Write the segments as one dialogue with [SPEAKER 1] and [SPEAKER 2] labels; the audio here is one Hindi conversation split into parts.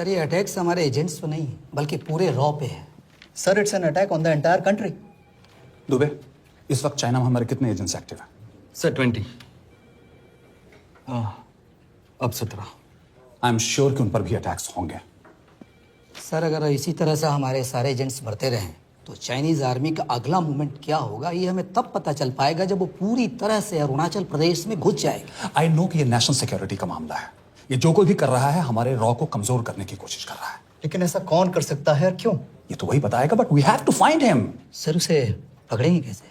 [SPEAKER 1] सर ये अटैक्स हमारे एजेंट्स पे नहीं बल्कि पूरे रॉ पे है।
[SPEAKER 2] Sir it's an attack on the entire country.
[SPEAKER 3] Dubey, इस वक्त चाइना में हमारे कितने एजेंट्स एक्टिव हैं?
[SPEAKER 4] सर 20।
[SPEAKER 1] अब 17।
[SPEAKER 3] आई एम श्योर कि उन पर भी अटैक्स होंगे।
[SPEAKER 1] सर अगर इसी तरह से हमारे सारे एजेंट्स बढ़ते रहें तो चाइनीज आर्मी का अगला मूवमेंट क्या होगा ये हमें तब पता चल पाएगा जब वो पूरी तरह से अरुणाचल प्रदेश में घुस जाएगा।
[SPEAKER 3] आई नो कि ये नेशनल सिक्योरिटी का मामला है। ये जो कोई भी कर रहा है हमारे रॉ को कमजोर करने की कोशिश कर रहा है।
[SPEAKER 2] लेकिन ऐसा कौन कर सकता है और क्यों?
[SPEAKER 3] ये तो वही बताएगा, but we have to find him.
[SPEAKER 1] Sir उसे पकड़ेंगे कैसे?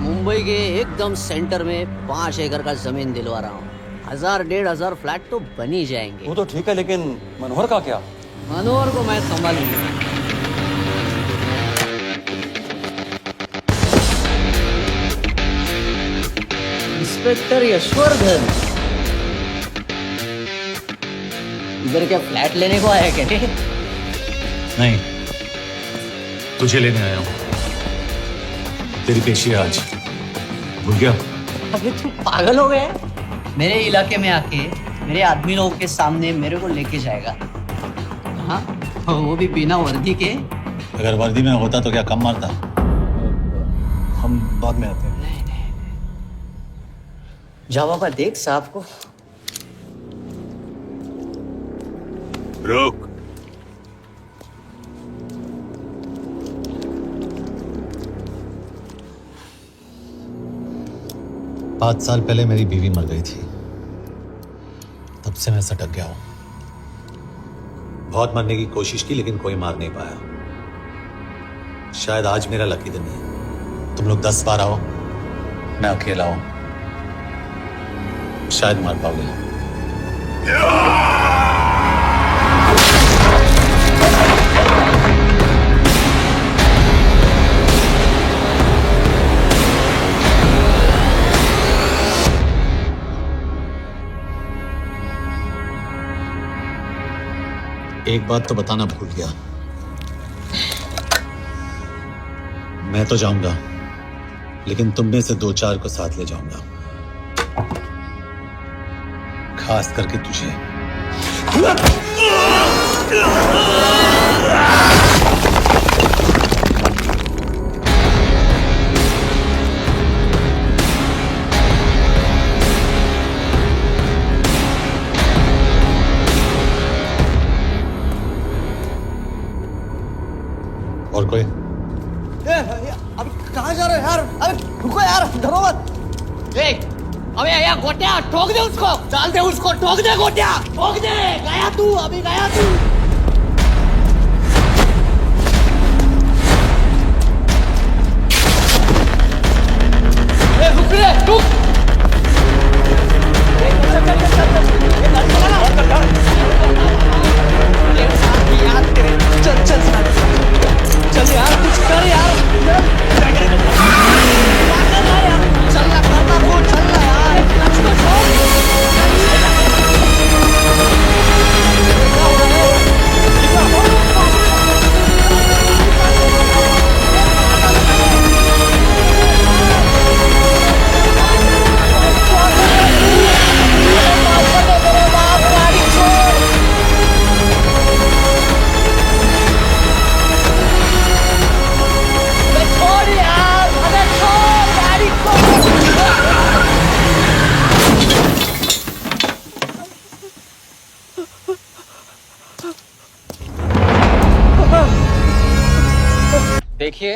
[SPEAKER 5] मुंबई के एकदम सेंटर में 5 एकड़ का जमीन दिलवा रहा हूँ। 1000-1500 फ्लैट तो बन ही जाएंगे।
[SPEAKER 4] वो तो ठीक है, लेकिन मनोहर का क्या?
[SPEAKER 5] मनोहर को मैं संभालूंगा। इंस्पेक्टर यशवर्धन, इधर क्या फ्लैट लेने को आया क्या?
[SPEAKER 6] नहीं, तुझे लेने आया हूं। तेरी पेशी है आज, भूल गया?
[SPEAKER 5] अबे तुम पागल हो गए? मेरे इलाके में आके मेरे आदमी लोगों के सामने मेरे को लेके जाएगा? हाँ, वो भी बिना वर्दी के।
[SPEAKER 6] अगर वर्दी में होता तो क्या कम मारता?
[SPEAKER 4] हम बाद में आते हैं।
[SPEAKER 5] जा बाबा, देख साहब को।
[SPEAKER 6] रुक। पाँच साल पहले मेरी बीवी मर गई थी, तब से मैं सटक गया हूं। बहुत मरने की कोशिश की लेकिन कोई मार नहीं पाया। शायद आज मेरा लकी दिन है। तुम लोग 10 बार आओ, मैं अकेला हूं, शायद मार पाओगे। एक बात तो बताना भूल गया, मैं तो जाऊंगा लेकिन तुम में से 2-4 को साथ ले जाऊंगा, खास करके तुझे। और कोई?
[SPEAKER 2] अभी कहाँ जा रहे हो यार? अबे रुको यार, डरो मत।
[SPEAKER 5] देख, अबे या गोटिया ठोक दे उसको, डाल दे उसको, ठोक दे गोटिया, ठोक दे। गया तू, अभी गया तू। रुक रे, रुक।
[SPEAKER 2] चल चल चल यार, कुछ कर यार।
[SPEAKER 5] चलना करना वो, चलना यार।
[SPEAKER 7] देखिए,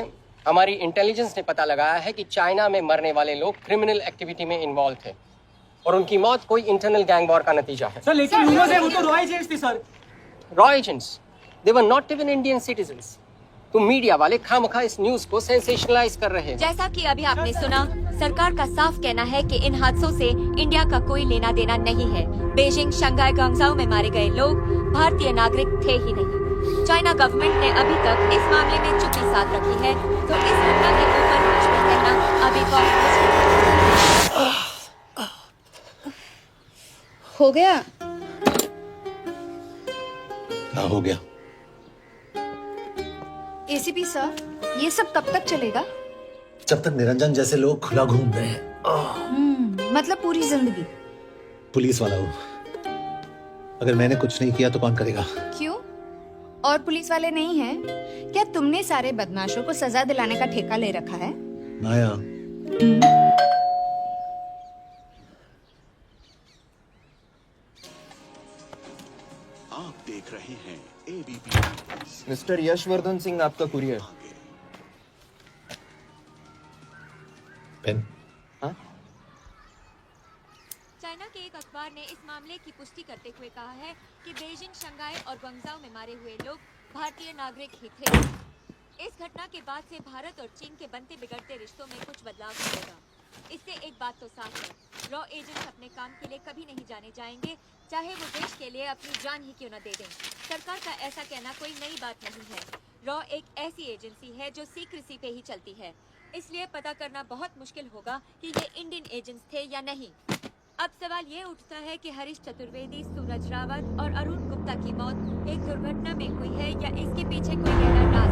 [SPEAKER 7] हमारी इंटेलिजेंस ने पता लगाया है कि चाइना में मरने वाले लोग क्रिमिनल एक्टिविटी में इन्वॉल्व थे और उनकी मौत कोई इंटरनल गैंग वॉर का नतीजा है।
[SPEAKER 8] सर लेकिन रूमर्स है वो तो रॉ एजेंट्स थे sir.
[SPEAKER 7] Raw agents, they were not even Indian citizens. तुम मीडिया वाले खामखा इस न्यूज को सेंसेशनलाइज कर रहे हैं।
[SPEAKER 9] जैसा कि अभी आपने सुना, सरकार का साफ कहना है कि इन हादसों से इंडिया का कोई लेना देना नहीं है। बीजिंग, शंघाई, ग्वांगझाओ में मारे गए लोग भारतीय नागरिक थे ही नहीं। चाइना गवर्नमेंट ने अभी तक इस मामले में चुप्पी साध रखी है, तो इस घटना के ऊपर कुछ भी कहना अभी बहुत
[SPEAKER 10] हो गया।
[SPEAKER 6] क्या हो गया?
[SPEAKER 10] एसीपी सर, ये सब कब तक चलेगा?
[SPEAKER 6] जब तक निरंजन जैसे लोग खुला घूम रहे हैं।
[SPEAKER 10] मतलब पूरी जिंदगी?
[SPEAKER 6] पुलिस वाला हूँ। अगर मैंने कुछ नहीं किया तो कौन करेगा?
[SPEAKER 10] क्यों? और पुलिस वाले नहीं हैं? क्या तुमने सारे बदमाशों को सजा दिलाने का ठेका ले रखा है?
[SPEAKER 6] माया,
[SPEAKER 11] आप देख रहे हैं एबीपी।
[SPEAKER 2] मिस्टर यशवर्धन सिंह आपका कुरियर।
[SPEAKER 6] पेन।
[SPEAKER 9] चाइना के एक अखबार ने इस मामले की पुष्टि करते हुए कहा है कि बीजिंग, शंघाई और ग्वांगझाओ में मारे हुए लोग भारतीय नागरिक ही थे। इस घटना के बाद से भारत और चीन के बनते बिगड़ते रिश्तों में कुछ बदलाव होगा। इससे एक बात तो साफ है, रॉ एजेंट्स अपने काम के लिए कभी नहीं जाने जाएंगे, चाहे वो देश के लिए अपनी जान ही क्यों न दे दें। सरकार का ऐसा कहना कोई नई बात नहीं है। रॉ एक ऐसी एजेंसी है जो सीक्रेसी पे ही चलती है, इसलिए पता करना बहुत मुश्किल होगा कि ये इंडियन एजेंट्स थे या नहीं। अब सवाल ये उठता है कि हरीश चतुर्वेदी, सूरज रावत और अरुण गुप्ता की मौत एक दुर्घटना में हुई है या इसके पीछे कोई गहरा राज।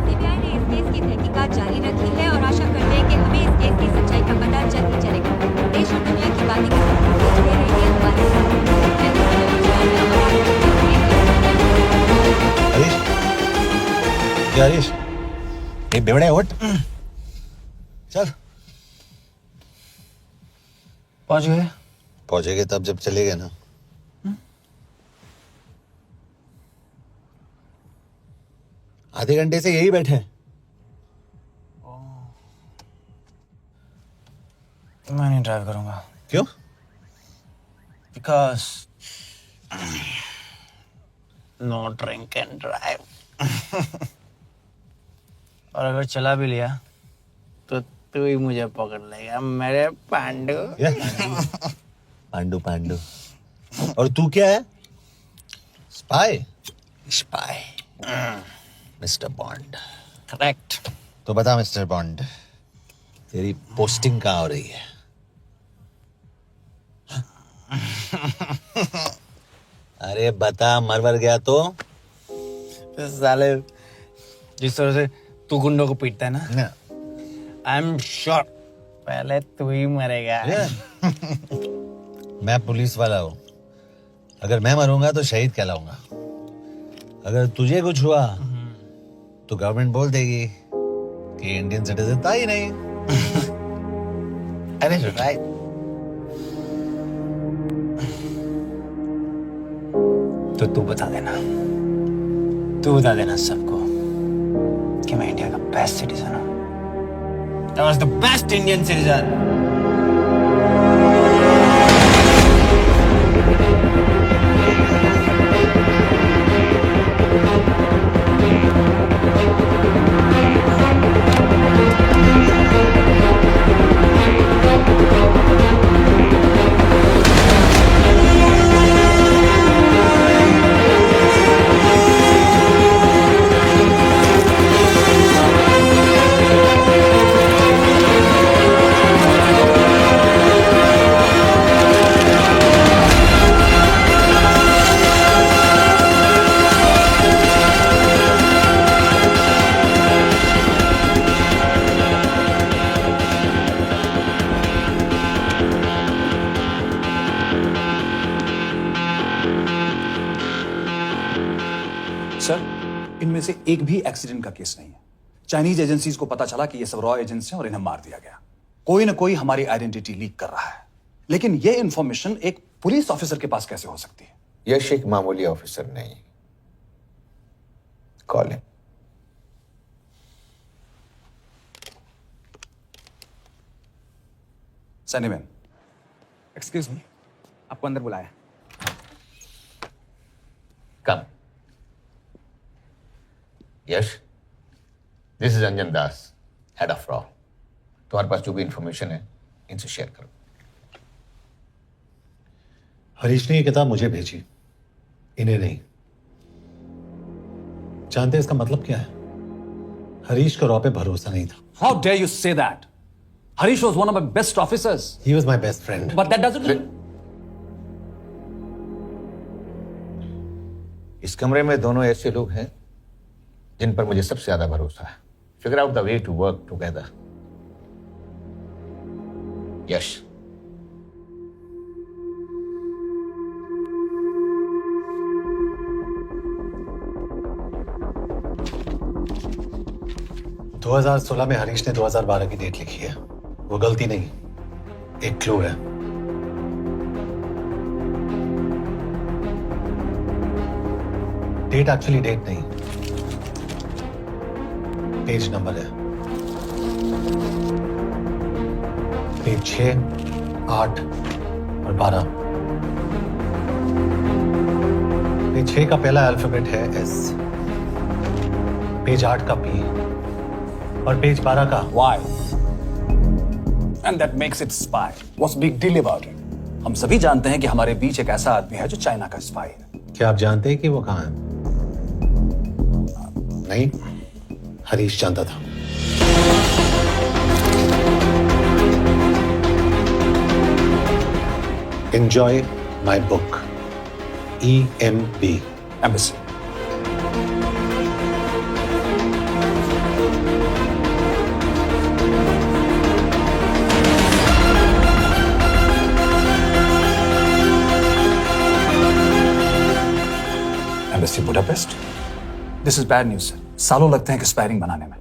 [SPEAKER 9] सीबीआई ने इस केस की तहकीकात जारी रखी है और आशा करते हैं कि हमें इस केस की सच्चाई का पता जल्द ही चलेगा। देश और दुनिया की बातें दे रही है हमारे साथ।
[SPEAKER 6] हरीश, ये बेवड़े उठ, चल।
[SPEAKER 2] पहुंच गए?
[SPEAKER 6] पहुंचेंगे तब जब चलेंगे ना। आधे घंटे से यही बैठे हैं।
[SPEAKER 2] मैं नहीं ड्राइव करूंगा।
[SPEAKER 6] क्यों?
[SPEAKER 2] Because no drink and drive. और अगर चला भी लिया तो तू ही मुझे पकड़ लेगा मेरे पांडु।
[SPEAKER 6] पांडु पांडु। और तू क्या है? Spy?
[SPEAKER 2] Spy.
[SPEAKER 6] Mister bond.
[SPEAKER 2] Correct.
[SPEAKER 6] तो बता मिस्टर बॉन्ड, तेरी पोस्टिंग कहाँ हो रही है? अरे बता, मरवर गया तो?
[SPEAKER 2] साले जिस तरह से तू गुंडों को पीटता है ना, आई एम श्योर पहले तू ही मरेगा।
[SPEAKER 6] मैं पुलिस वाला हूँ, अगर मैं मरूंगा तो शहीद कहलाऊंगा। अगर तुझे कुछ हुआ तो गवर्नमेंट बोल देगी कि इंडियन सिटीजन था ही नहीं।
[SPEAKER 2] अरे राइट। तो तू बता देना सबको कि मैं इंडिया का बेस्ट सिटीजन हूँ। I was the best Indian citizen.
[SPEAKER 3] Sir, इनमें से एक भी एक्सीडेंट का केस नहीं है। चाइनीज एजेंसीज को पता चला कि ये सब रॉ एजेंट्स हैं और इन्हें मार दिया गया। कोई ना कोई हमारी आइडेंटिटी लीक कर रहा है, लेकिन ये इंफॉर्मेशन एक पुलिस ऑफिसर के पास कैसे हो सकती है?
[SPEAKER 12] यश एक मामूली ऑफिसर नहीं। कॉल है।
[SPEAKER 3] सनीमैन,
[SPEAKER 8] एक्सक्यूज मी, आपको अंदर बुलाया।
[SPEAKER 12] Come. Yash, this is Anjan Das, head of रॉ। तुम्हारे पास जो भी इंफॉर्मेशन है इनसे शेयर करो।
[SPEAKER 6] हरीश ने ये किताब मुझे भेजी, इन्हें नहीं। जानते हैं इसका मतलब क्या है? हरीश का रॉ पे भरोसा नहीं था।
[SPEAKER 3] How dare you say that? Harish was one of my best officers.
[SPEAKER 6] He was my best friend.
[SPEAKER 3] But that doesn't mean...
[SPEAKER 12] इस कमरे में दोनों ऐसे लोग हैं जिन पर मुझे सबसे ज्यादा भरोसा है। Figure out the way to work together. Yash,
[SPEAKER 6] 2016 में हरीश ने 2012 की डेट लिखी है। वो गलती नहीं, एक क्लू है। डेट एक्चुअली डेट नहीं, पेज नंबर है। पेज 6, 8 और 12। पेज 6 का पहला अल्फाबेट है S, पेज 8 का P और पेज 12 का
[SPEAKER 3] Why? And that makes it spy. What's big deal about it? हम सभी जानते हैं कि हमारे बीच एक ऐसा आदमी है जो चाइना का स्पाई है।
[SPEAKER 6] क्या आप जानते हैं कि वो कहाँ है? नहीं, हरीश जानता था। Enjoy my book. EMB.
[SPEAKER 3] Embassy. Embassy Budapest. This is bad news, sir. सालों लगते हैं कि स्पायरिंग बनाने में।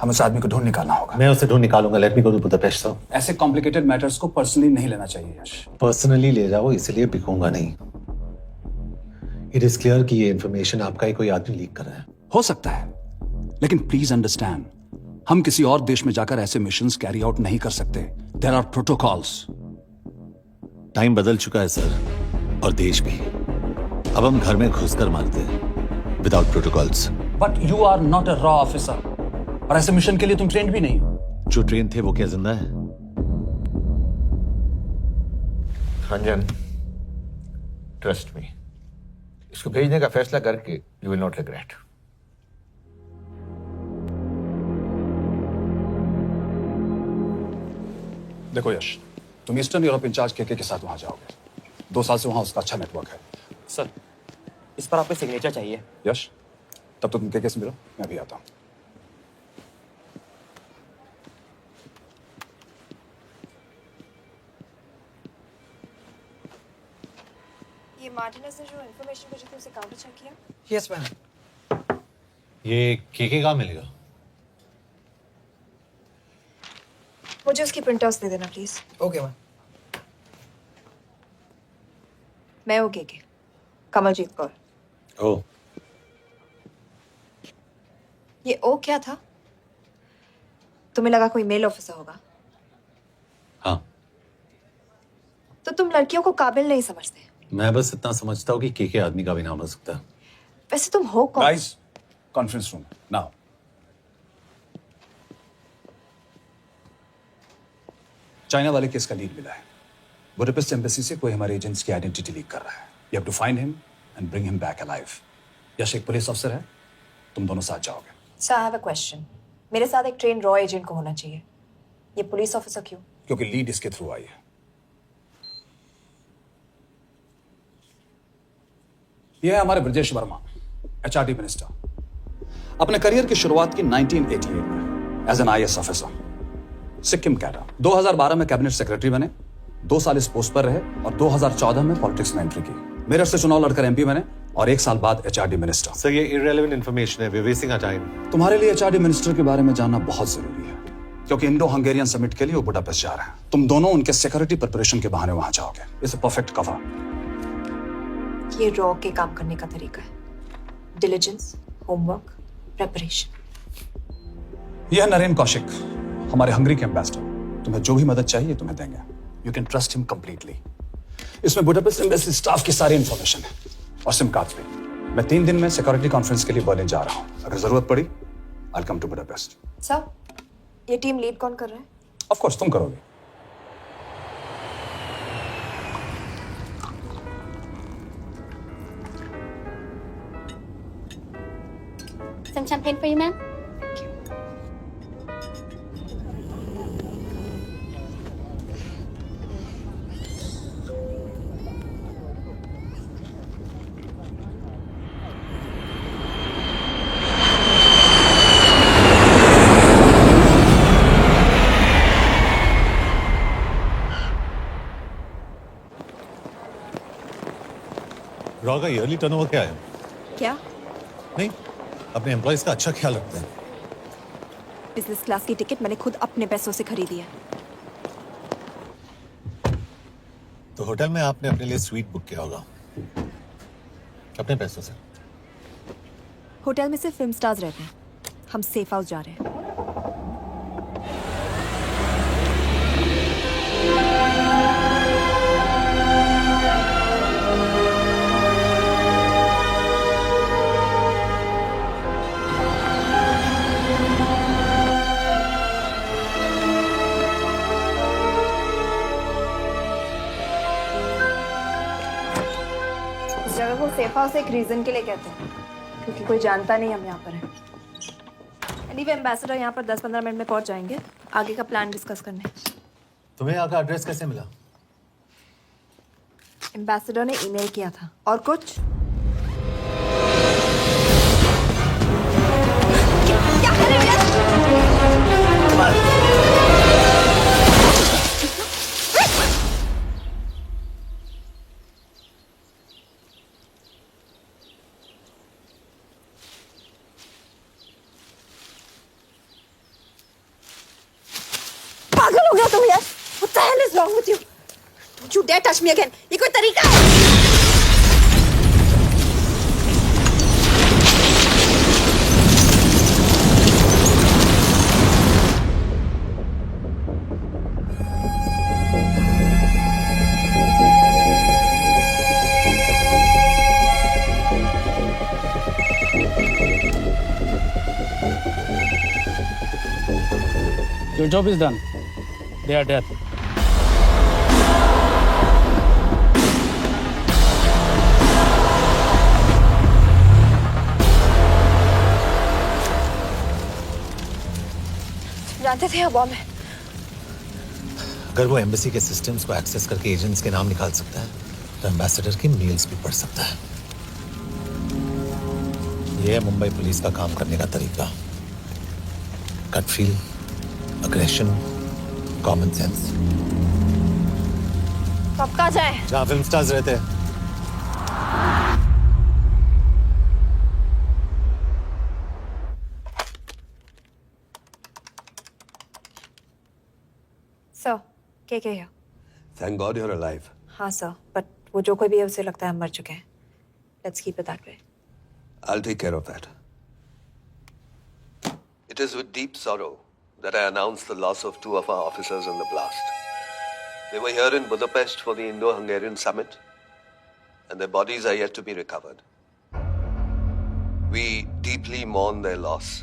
[SPEAKER 3] हमें उस आदमी को ढूंढ निकालना होगा।
[SPEAKER 6] मैं उसे ढूंढ निकालूंगा। Let me go to Budapest sir.
[SPEAKER 3] ऐसे कॉम्प्लिकेटेड मैटर्स को पर्सनली नहीं लेना चाहिए यश।
[SPEAKER 6] पर्सनली ले जाओ, इसलिए बिकूंगा नहीं। इट इज क्लियर कि ये इंफॉर्मेशन आपका ही कोई आदमी लीक कर रहा है।
[SPEAKER 3] हो सकता है, लेकिन प्लीज अंडरस्टैंड, हम किसी और देश में जाकर ऐसे मिशंस कैरी आउट नहीं कर सकते। There are protocols.
[SPEAKER 6] टाइम बदल चुका है सर, और देश भी। अब हम घर में घुसकर मारते हैं without protocols.
[SPEAKER 3] But you are not a रॉ ऑफिसर, और ऐसे मिशन के लिए तुम ट्रेंड भी नहीं हो।
[SPEAKER 6] जो ट्रेन थे वो क्या जिंदा है?
[SPEAKER 12] रंजन, ट्रस्ट मी, इसको भेजने का फैसला करके यू विल नॉट रिग्रेट।
[SPEAKER 3] देखो यश, तुम ईस्टर्न यूरोप इंचार्ज के साथ वहां जाओगे। 2 साल से वहां उसका अच्छा नेटवर्क है।
[SPEAKER 8] सर, इस पर आपके सिग्नेचर चाहिए।
[SPEAKER 3] यश, तब तो तुम के से मिलो, मैं भी आता हूं।
[SPEAKER 10] ये मार्टिनेज ने जो इन्फॉर्मेशन भेजी थी उसे काउंटर चेक किया?
[SPEAKER 8] Yes ma'am.
[SPEAKER 6] ये के कहाँ मिलेगा?
[SPEAKER 10] मुझे उसकी प्रिंटआउट्स दे देना प्लीज।
[SPEAKER 8] Okay ma'am.
[SPEAKER 10] मैं हूँ के कमलजीत कौर।
[SPEAKER 6] ओ,
[SPEAKER 10] ये ओ क्या था? तुम्हें लगा कोई मेल ऑफिसर होगा?
[SPEAKER 6] हाँ।
[SPEAKER 10] तो तुम लड़कियों को काबिल नहीं समझते।
[SPEAKER 6] मैं बस इतना समझता हूँ कि के आदमी का भी नाम हो सकता है।
[SPEAKER 10] वैसे तुम हो कौन?
[SPEAKER 3] Guys, conference room now. China वाले केस का लीड मिला है। बुडापेस्ट एम्बेसी से कोई हमारे एजेंट्स की आइडेंटिटी लीक कर रहा है। You have to find him and bring him back alive. Yash एक पुलिस अफसर है, तुम दोनों साथ जाओगे।
[SPEAKER 10] Sir, I have a question. मेरे साथ एक ट्रेन रॉ एजेंट को होना चाहिए। ये पुलिस ऑफिसर क्यों?
[SPEAKER 3] क्योंकि लीड इसके थ्रू आई है। यह है हमारे ब्रजेश वर्मा, एचआरडी मिनिस्टर। अपने करियर की शुरुआत की 1988 में as an IAS officer, Sikkim cadre. 2012 में कैबिनेट सेक्रेटरी बने, 2 साल इस पोस्ट पर रहे और 2014 में पॉलिटिक्स में एंट्री की। मेरठ से चुनाव लड़कर एमपी बने और 1 साल बाद एचआरडी मिनिस्टर।
[SPEAKER 6] सर, ये इररेलेवेंट इंफॉर्मेशन है, we are wasting our time.
[SPEAKER 3] तुम्हारे लिए एचआरडी मिनिस्टर के बारे में जानना बहुत जरूरी है, क्योंकि इंडो हंगेरियन समिट के लिए वो बुडापेस्ट जा रहे हैं। तुम दोनों उनके सिक्योरिटी प्रिपरेशन के बहाने वहां जाओगे। It's a perfect cover.
[SPEAKER 10] ये रॉ के काम करने का तरीका है। Diligence, homework, preparation.
[SPEAKER 3] यह नरेन कौशिक, हमारे हंगरी के एम्बेसडर। तुम्हें जो भी मदद चाहिए तुम्हें देंगे। You can trust him completely. इसमें बुडापेस्ट एम्बेसी स्टाफ की सारी इंफॉर्मेशन है और सिम कार्ड्स भी। मैं 3 दिन में सिक्योरिटी कॉन्फ्रेंस के लिए बर्लिन जा रहा हूं। अगर जरूरत पड़ी I will come to Budapest.
[SPEAKER 10] Sir, ये टीम लीड कौन कर रहा है?
[SPEAKER 3] ऑफ कोर्स तुम करोगे।
[SPEAKER 9] Some champagne for you, ma'am?
[SPEAKER 6] Raw का ईयरली टर्नओवर क्या है?
[SPEAKER 10] क्या?
[SPEAKER 6] नहीं, अपने एम्प्लॉइज का अच्छा ख्याल रखते हैं।
[SPEAKER 9] बिजनेस क्लास की टिकट मैंने खुद अपने पैसों से खरीदी है।
[SPEAKER 6] तो होटल में आपने अपने लिए स्वीट बुक किया होगा अपने पैसों से।
[SPEAKER 9] होटल में सिर्फ फिल्म स्टार्स रहते हैं, हम सेफ हाउस जा रहे हैं।
[SPEAKER 10] इस जगह को सेफ हाउस एक रीजन के लिए कहते हैं, क्योंकि कोई जानता नहीं हम यहाँ पर हैं।
[SPEAKER 9] एनीवे एम्बेसडर यहाँ पर 10-15 मिनट में पहुँच जाएंगे आगे का प्लान डिस्कस करने।
[SPEAKER 6] तुम्हें यहाँ का एड्रेस कैसे मिला?
[SPEAKER 9] एम्बेसडर ने ईमेल किया था। और कुछ? क्या कर रहे हो? पागल हो गया तुम यार? What the hell is wrong with you? Don't you dare touch me again. ये कोई तरीका है?
[SPEAKER 2] Your job is done. They are dead.
[SPEAKER 9] जानते थे बॉम्ब है।
[SPEAKER 6] अगर वो एम्बेसी के सिस्टम्स को एक्सेस करके एजेंट्स के नाम निकाल सकता है तो एम्बेसडर की मेल्स भी पढ़ सकता है। ये है मुंबई पुलिस का काम करने का तरीका। Gut feel, aggression, common sense.
[SPEAKER 9] कब कहाँ जाए?
[SPEAKER 6] जहाँ फिल्म स्टार्स रहते हैं।
[SPEAKER 9] सर, क्या है?
[SPEAKER 11] Thank God you're alive.
[SPEAKER 9] हाँ सर, बट वो जो कोई भी है उसे लगता है हम मर चुके हैं। Let's keep it that way.
[SPEAKER 11] I'll take care of that. It is with deep sorrow that I announce the loss of 2 of our officers in the blast. They were here in Budapest for the Indo-Hungarian summit, and their bodies are yet to be recovered. We deeply mourn their loss,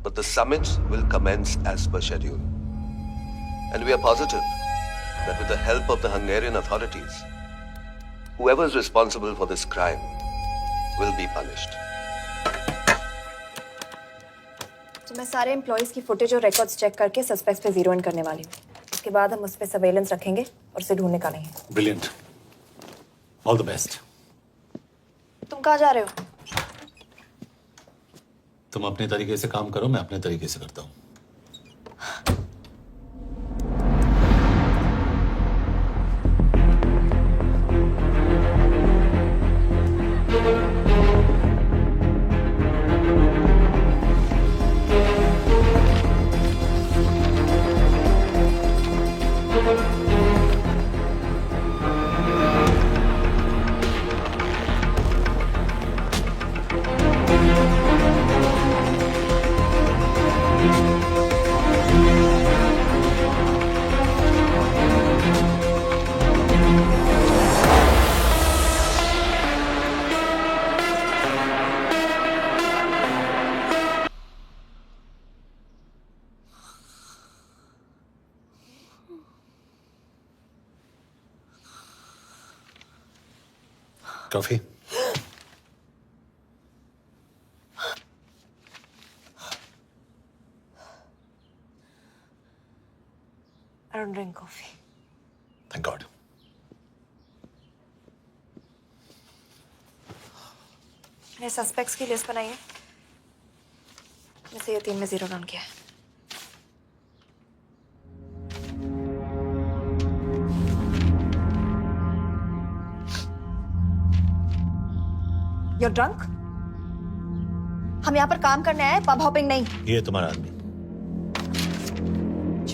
[SPEAKER 11] but the summit will commence as per schedule. And we are positive that with the help of the Hungarian authorities, whoever is responsible for this crime will be punished.
[SPEAKER 9] तो मैं सारे एम्प्लॉइज की फुटेज और रिकॉर्ड्स चेक करके सस्पेक्ट्स पे जीरो इन करने वाली हूँ। इसके बाद हम उस पे सर्वेलेंस रखेंगे और उसे ढूंढ निकालेंगे।
[SPEAKER 6] Brilliant, all the best.
[SPEAKER 9] तुम कहाँ जा रहे हो?
[SPEAKER 6] तुम अपने तरीके से काम करो, मैं अपने तरीके से करता हूँ। Coffee?
[SPEAKER 9] I don't drink coffee.
[SPEAKER 6] Thank God.
[SPEAKER 9] मैंने सस्पेक्ट्स की लिस्ट बनाई है। मैं से ये 3 में जीरो डाउन किया है। You're drunk? हम यहाँ पर काम करने आए, पब हॉपिंग नहीं।
[SPEAKER 6] ये तुम्हारा आदमी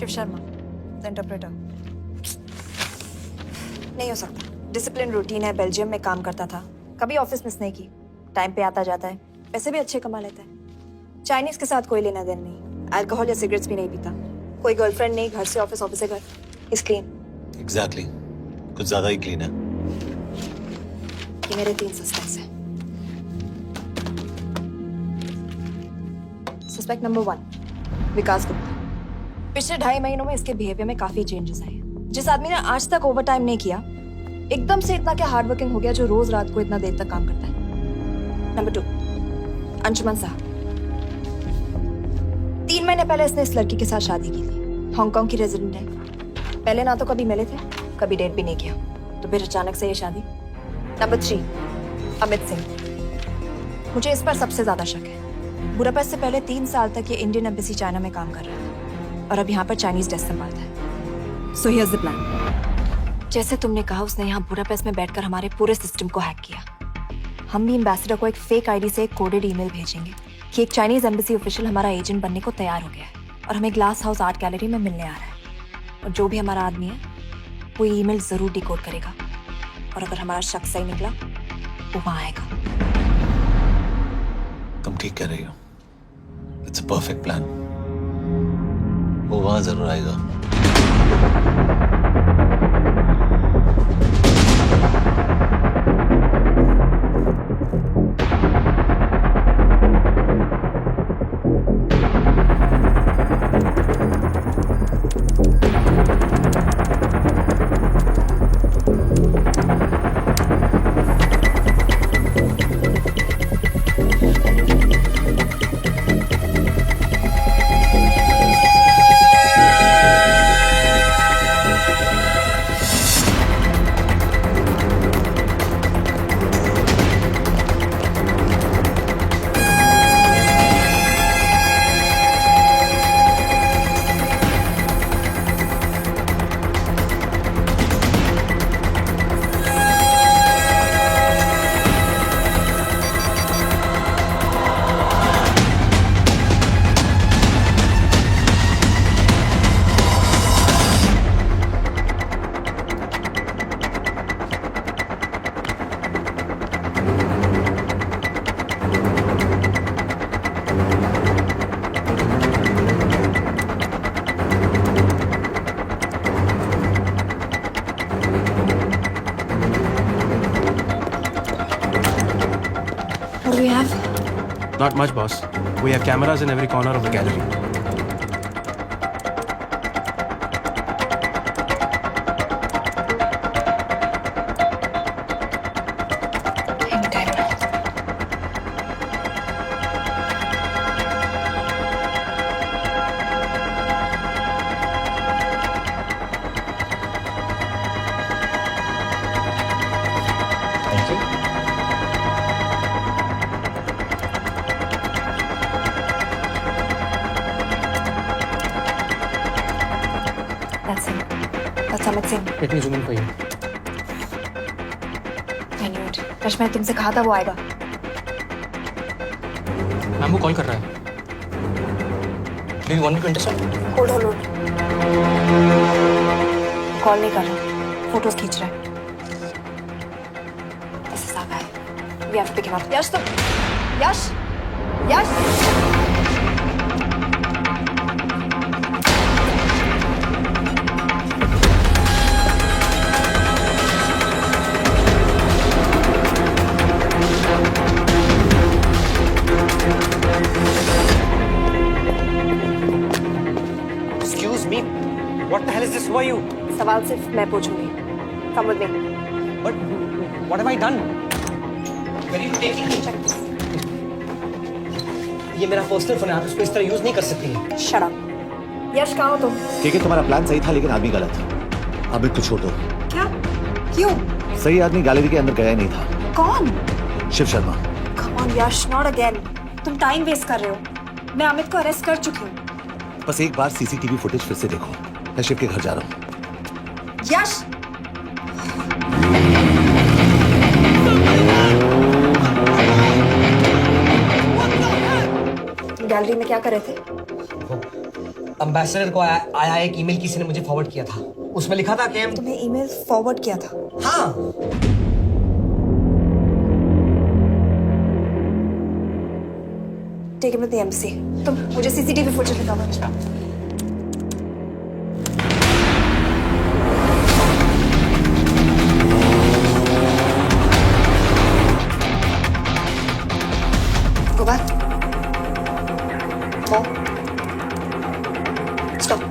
[SPEAKER 13] शिव शर्मा, द इंटरप्रेटर। नहीं हो सकता। डिसिप्लिन रूटीन है, बेल्जियम में काम करता था, कभी ऑफिस मिस नहीं की, टाइम पे आता जाता है, पैसे भी अच्छे कमा लेता है। चाइनीज के साथ कोई लेना देना नहीं, अल्कोहल या सिगरेट्स भी नहीं पीता, कोई गर्लफ्रेंड नहीं, घर से ऑफिस, ऑफिस से घर, इज क्लीन।
[SPEAKER 6] एग्जैक्टली, कुछ ज्यादा ही क्लीन है।
[SPEAKER 13] ये मेरे 3 सस्पेक्ट्स हैं। सस्पेक्ट नंबर 1, विकास गुप्ता। पिछले 2.5 महीनों में इसके बिहेवियर में काफी चेंजेस आए हैं। जिस आदमी ने आज तक ओवर टाइम नहीं किया, एकदम से इतना क्या हार्ड वर्किंग हो गया जो रोज रात को इतना देर तक काम करता है। नंबर 2, अंशुमन साहब। 3 महीने पहले इसने इस लड़की के साथ शादी की थी, हांगकांग की रेजिडेंट है। पहले ना तो कभी मिले थे, कभी डेट भी नहीं किया, तो फिर अचानक से ये शादी। नंबर 3, अमित सिंह। मुझे इस पर सबसे ज्यादा शक है। बुडापेस्ट से पहले 3 साल तक ये इंडियन एम्बेसी चाइना में काम कर रहा था और अब यहाँ पर चाइनीज डेस्क संभालता है। So here's the plan. जैसे तुमने कहा, उसने यहाँ बुडापेस्ट में बैठकर हमारे पूरे सिस्टम को हैक किया। हम भी एम्बेसडर को एक फेक आईडी से एक कोडेड ईमेल भेजेंगे कि एक चाइनीज एम्बेसी ऑफिशियल हमारा एजेंट बनने को तैयार हो गया है और हमें ग्लास हाउस आर्ट गैलरी में मिलने आ रहा है। और जो भी हमारा आदमी है वो ईमेल जरूर डिकोड करेगा और अगर हमारा शक सही निकला वो वहां आएगा।
[SPEAKER 6] तुम ठीक कह रही हो, इट्स अ परफेक्ट प्लान। वो वहां जरूर आएगा।
[SPEAKER 13] What do we have?
[SPEAKER 8] Not much, boss. We have cameras in every corner of the gallery.
[SPEAKER 13] Anytime now. That's him. That's Amit Singh.
[SPEAKER 8] Let me zoom in for you.
[SPEAKER 13] I knew it. Rush, मैंने तुमसे कहा था वो आएगा।
[SPEAKER 8] मैम वो कॉल कर रहा है। Do you want me to intercept?
[SPEAKER 13] Hold hold hold. Call नहीं कर रहा, फोटोज खींच रहा है। This is our guy. We have to pick him up. यश तो Yash Yash
[SPEAKER 8] Excuse me. What the hell is this? Who are you?
[SPEAKER 13] सवाल सिर्फ मैं पूछूंगी। Come with me.
[SPEAKER 8] But what have I done?
[SPEAKER 7] Where are you taking me? ये मेरा पर्सनल फोन है, आप इसको इस तरह यूज नहीं कर सकती हैं।
[SPEAKER 13] Shut up. यश कहाँ हो तुम?
[SPEAKER 6] ठीक है, तुम्हारा प्लान सही था लेकिन आदमी गलत। अमित को छोड़ दो।
[SPEAKER 13] क्या? क्यों?
[SPEAKER 6] सही आदमी गैलरी के अंदर गया ही नहीं था।
[SPEAKER 13] कौन?
[SPEAKER 6] Shiv Sharma.
[SPEAKER 13] Come on Yash, not again. तुम टाइम वेस्ट कर रहे हो। मैं अमित को अरेस्ट कर चुकी हूँ।
[SPEAKER 6] बस एक बार सीसीटीवी फुटेज फिर से देखो। मैं शिव के घर जा रहा हूँ।
[SPEAKER 13] यश! गैलरी में क्या कर रहे थे?
[SPEAKER 5] एम्बेसडर को आया एक ईमेल किसी ने मुझे फॉरवर्ड किया था, उसमें लिखा था कि
[SPEAKER 13] तुम्हें ईमेल फॉरवर्ड किया था?
[SPEAKER 5] हाँ।
[SPEAKER 13] Take him to the embassy. तुम मुझे सीसीटीवी फुटेज दिखाओ। Go back. More. Stop.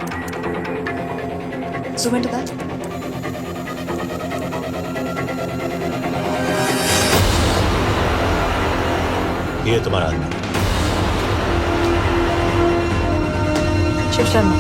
[SPEAKER 13] Zoom into that.
[SPEAKER 6] ये तुम्हारा आदमी।
[SPEAKER 13] शिव शर्मा।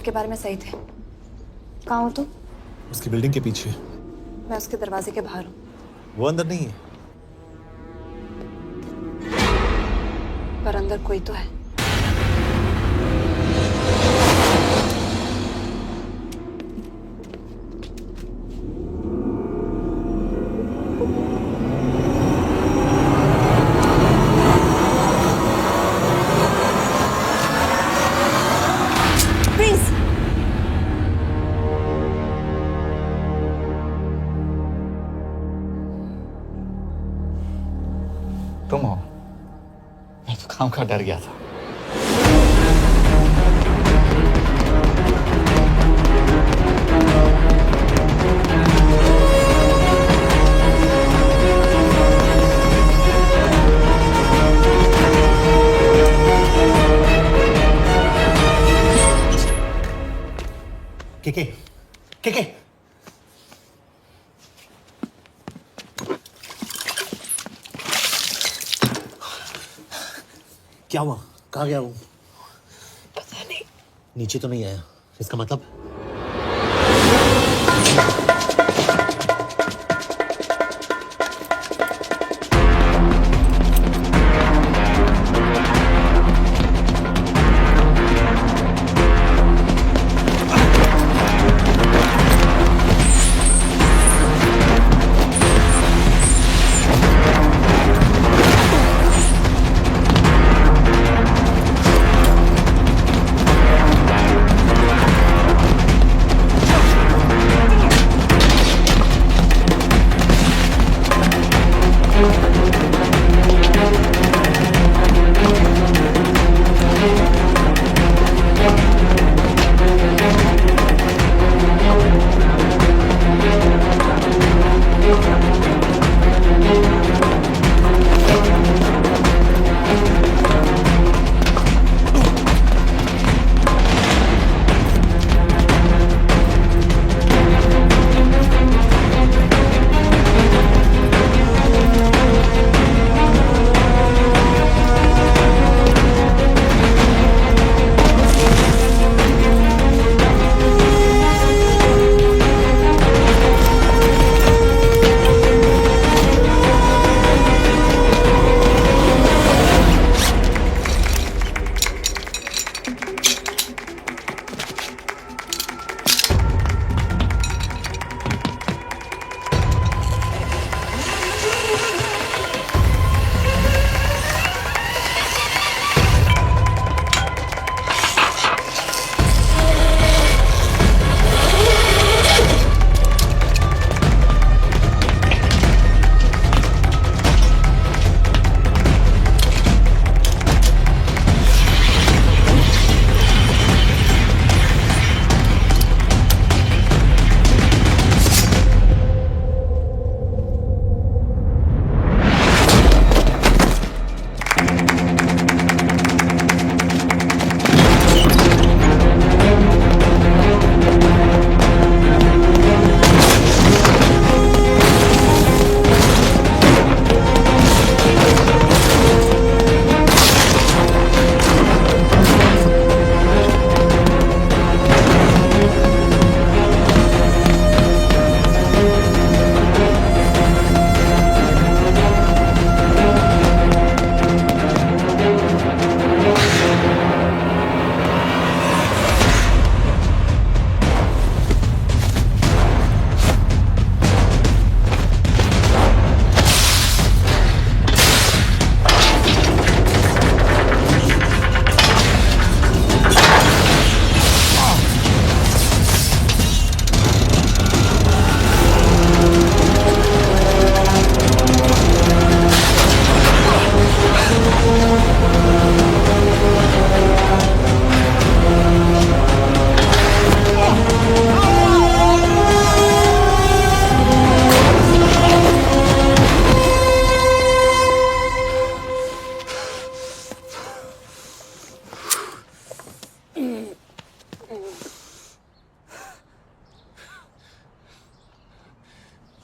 [SPEAKER 13] के बारे में सही थे। कहाँ हो तुम?
[SPEAKER 4] उसकी बिल्डिंग के पीछे।
[SPEAKER 13] मैं उसके दरवाजे के बाहर हूँ।
[SPEAKER 4] वो अंदर नहीं है।
[SPEAKER 13] पर अंदर कोई तो है।
[SPEAKER 2] तुम हो? मैं तो काम का डर गया था।
[SPEAKER 6] के क्या हुआ? कहाँ गया वो?
[SPEAKER 13] पता नहीं।
[SPEAKER 6] नीचे तो नहीं आया, इसका मतलब?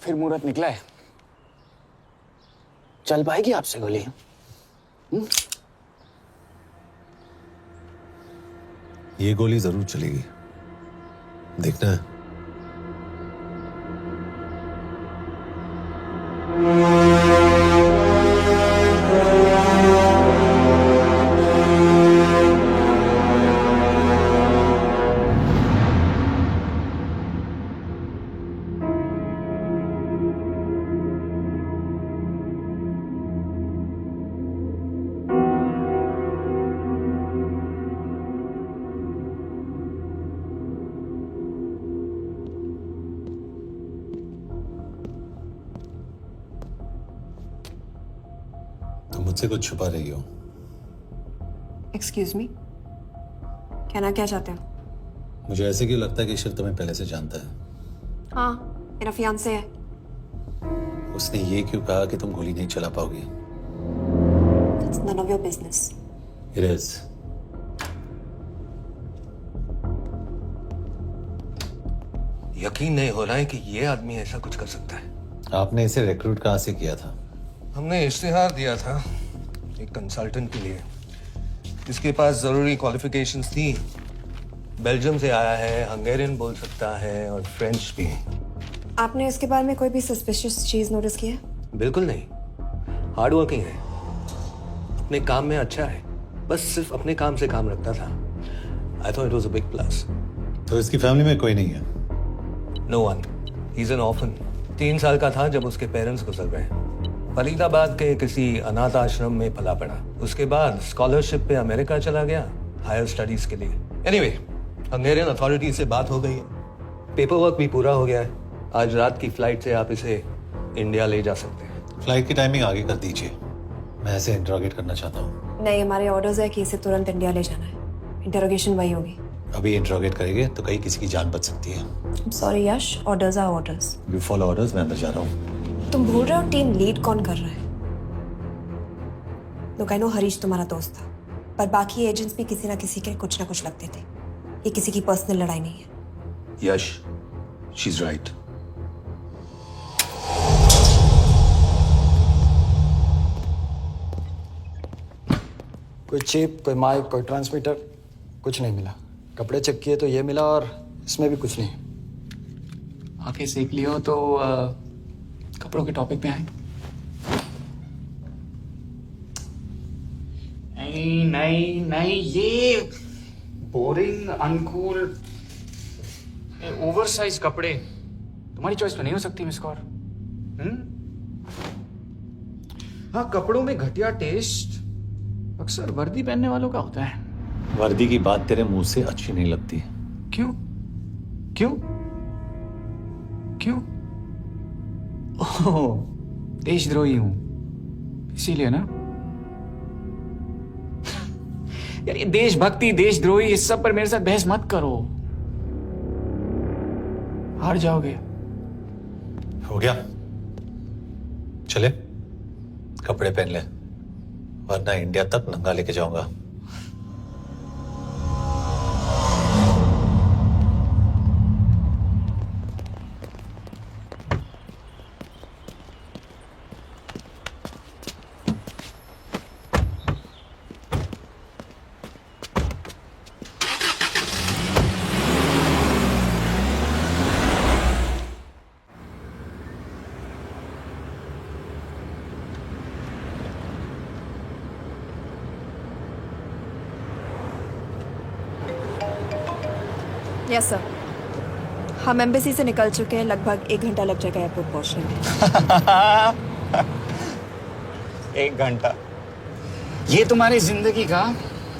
[SPEAKER 2] फिर मुहूर्त निकला है, चल पाएगी आपसे गोली?
[SPEAKER 6] ये गोली जरूर चलेगी। देखना है। तुम मुझसे कुछ छुपा रही हो।
[SPEAKER 13] एक्सक्यूज मी, कहना क्या चाहते हो?
[SPEAKER 6] मुझे ऐसे क्यों लगता है कि ईश्वर तुम्हें पहले से जानता है?
[SPEAKER 13] हाँ, मेरा फियांसे है।
[SPEAKER 6] उसने ये क्यों कहा कि तुम गोली नहीं चला पाओगी?
[SPEAKER 13] It's none of your business.
[SPEAKER 6] It is.
[SPEAKER 11] यकीन नहीं हो रहा है कि ये आदमी ऐसा कुछ कर सकता है।
[SPEAKER 6] आपने इसे रिक्रूट कहाँ से किया था?
[SPEAKER 11] हमने इश्तिहार दिया था एक कंसल्टेंट के लिए, जिसके पास जरूरी क्वालिफिकेशंस थी। बेल्जियम से आया है, हंगेरियन बोल सकता है और फ्रेंच भी।
[SPEAKER 13] आपने इसके बारे में कोई भी सस्पिशियस चीज नोटिस की है?
[SPEAKER 11] बिल्कुल नहीं, हार्ड वर्किंग है, अपने काम में अच्छा है, बस सिर्फ अपने काम से काम रखता था। I thought it was a big plus.
[SPEAKER 6] तो इसकी फैमिली में कोई नहीं है?
[SPEAKER 11] No one, he is an orphan. 3 साल का था जब उसके पेरेंट्स गुजर गए। फरीदाबाद के किसी अनाथ आश्रम में पला पड़ा। उसके बाद स्कॉलरशिप पे अमेरिका चला गया हायर स्टडीज के लिए। एनीवे, हंगेरियन अथॉरिटी से बात हो गई है, पेपर वर्क भी पूरा हो गया है। आज रात की फ्लाइट से आप इसे इंडिया ले जा सकते हैं।
[SPEAKER 6] फ्लाइट की टाइमिंग आगे कर दीजिए, मैं ऐसे इंट्रोगेट करना चाहता हूँ।
[SPEAKER 13] नहीं, हमारे ऑर्डर्स है कि इसे तुरंत इंडिया ले जाना है। इंटरोगेशन वही होगी।
[SPEAKER 6] अभी इंट्रोगेट करेंगे तो कहीं किसी की जान बच सकती है।
[SPEAKER 13] Sorry Yash, orders are orders.
[SPEAKER 6] You follow orders, मैं अंदर जा रहा हूँ।
[SPEAKER 13] तुम भूल रहे हो टीम लीड कौन कर रहा है? लोग, आई नो हरीश तुम्हारा दोस्त था, पर बाकी एजेंट्स भी किसी ना किसी के कुछ ना कुछ लगते थे। ये किसी की पर्सनल लड़ाई नहीं है।
[SPEAKER 11] यश, शी इज राइट।
[SPEAKER 2] कोई चिप, कोई माइक, कोई ट्रांसमीटर, कुछ नहीं मिला। कपड़े चेक किए तो ये मिला और इसमें भी कुछ नहीं।
[SPEAKER 14] आके सीख लियो तो कपड़ों के टॉपिक पे आए। नहीं नहीं नहीं, ये बोरिंग, अनकूल, ओवरसाइज कपड़े तुम्हारी चॉइस पे नहीं हो सकती मिस कौर। हाँ, कपड़ों में घटिया टेस्ट अक्सर वर्दी पहनने वालों का होता है।
[SPEAKER 6] वर्दी की बात तेरे मुंह से अच्छी नहीं लगती।
[SPEAKER 14] क्यों क्यों क्यों? ओह, देशद्रोही हूं इसीलिए ना। यार, ये देशभक्ति, देशद्रोही, इस सब पर मेरे साथ बहस मत करो, हार जाओगे।
[SPEAKER 6] हो गया, चले कपड़े पहन ले, वरना इंडिया तक नंगा लेके जाऊंगा।
[SPEAKER 13] यस सर, हम एम्बेसी से निकल चुके हैं। लगभग 1 घंटा लग जाएगा एयरपोर्ट पहुंचने में।
[SPEAKER 14] 1 घंटा? ये तुम्हारी जिंदगी का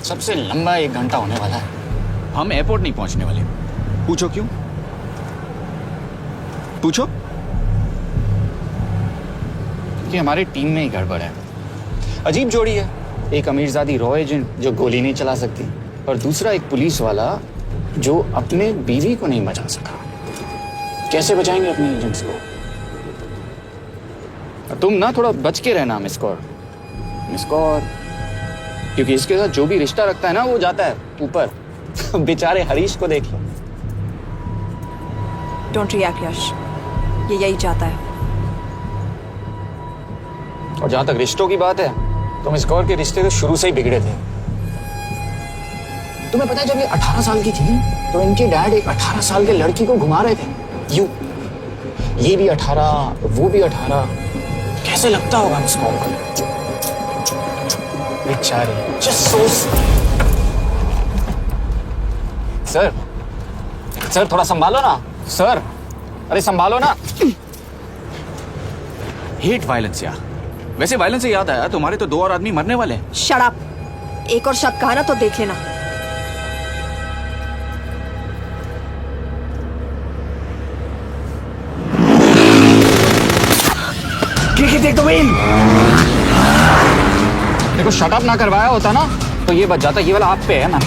[SPEAKER 14] सबसे लंबा 1 घंटा होने वाला है। हम एयरपोर्ट नहीं पहुंचने वाले। पूछो क्यों? पूछो। कि हमारी टीम में ही गड़बड़ है। अजीब जोड़ी है, एक अमीरजादी रॉ एजेंट जो गोली नहीं चला सकती, और दूसरा एक पुलिस वाला जो अपने बीवी को नहीं बचा सका। कैसे बचाएंगे अपने एजेंट्स को? तुम ना थोड़ा बच के रहना मिस कौर, क्योंकि इसके साथ जो भी रिश्ता रखता है ना, वो जाता है ऊपर। बेचारे हरीश को देख लो।
[SPEAKER 13] डोंट रिएक्ट यश, ये यही चाहता है।
[SPEAKER 14] और जहां तक रिश्तों की बात है, तो मिस कौर के रिश्ते तो शुरू से ही बिगड़े थे। तुम्हें पता है जब ये 18 साल की थी तो इनके डैड एक 18 साल के लड़की को घुमा रहे थे यूं। ये भी 18, वो भी 18। कैसे लगता होगा मिस मॉम को? बेचारी। जस्ट सोच। सर थोड़ा संभालो ना सर। अरे संभालो ना।
[SPEAKER 15] हेट वायलेंस यार। वैसे वायलेंस से याद आया, तुम्हारे तो 2 और आदमी मरने वाले हैं।
[SPEAKER 13] Shut up. एक और शब्द कहा ना तो देख लेना।
[SPEAKER 14] देखो शट अप ना करवाया होता ना तो ये बच जाता। ये वाला आप पे है ना।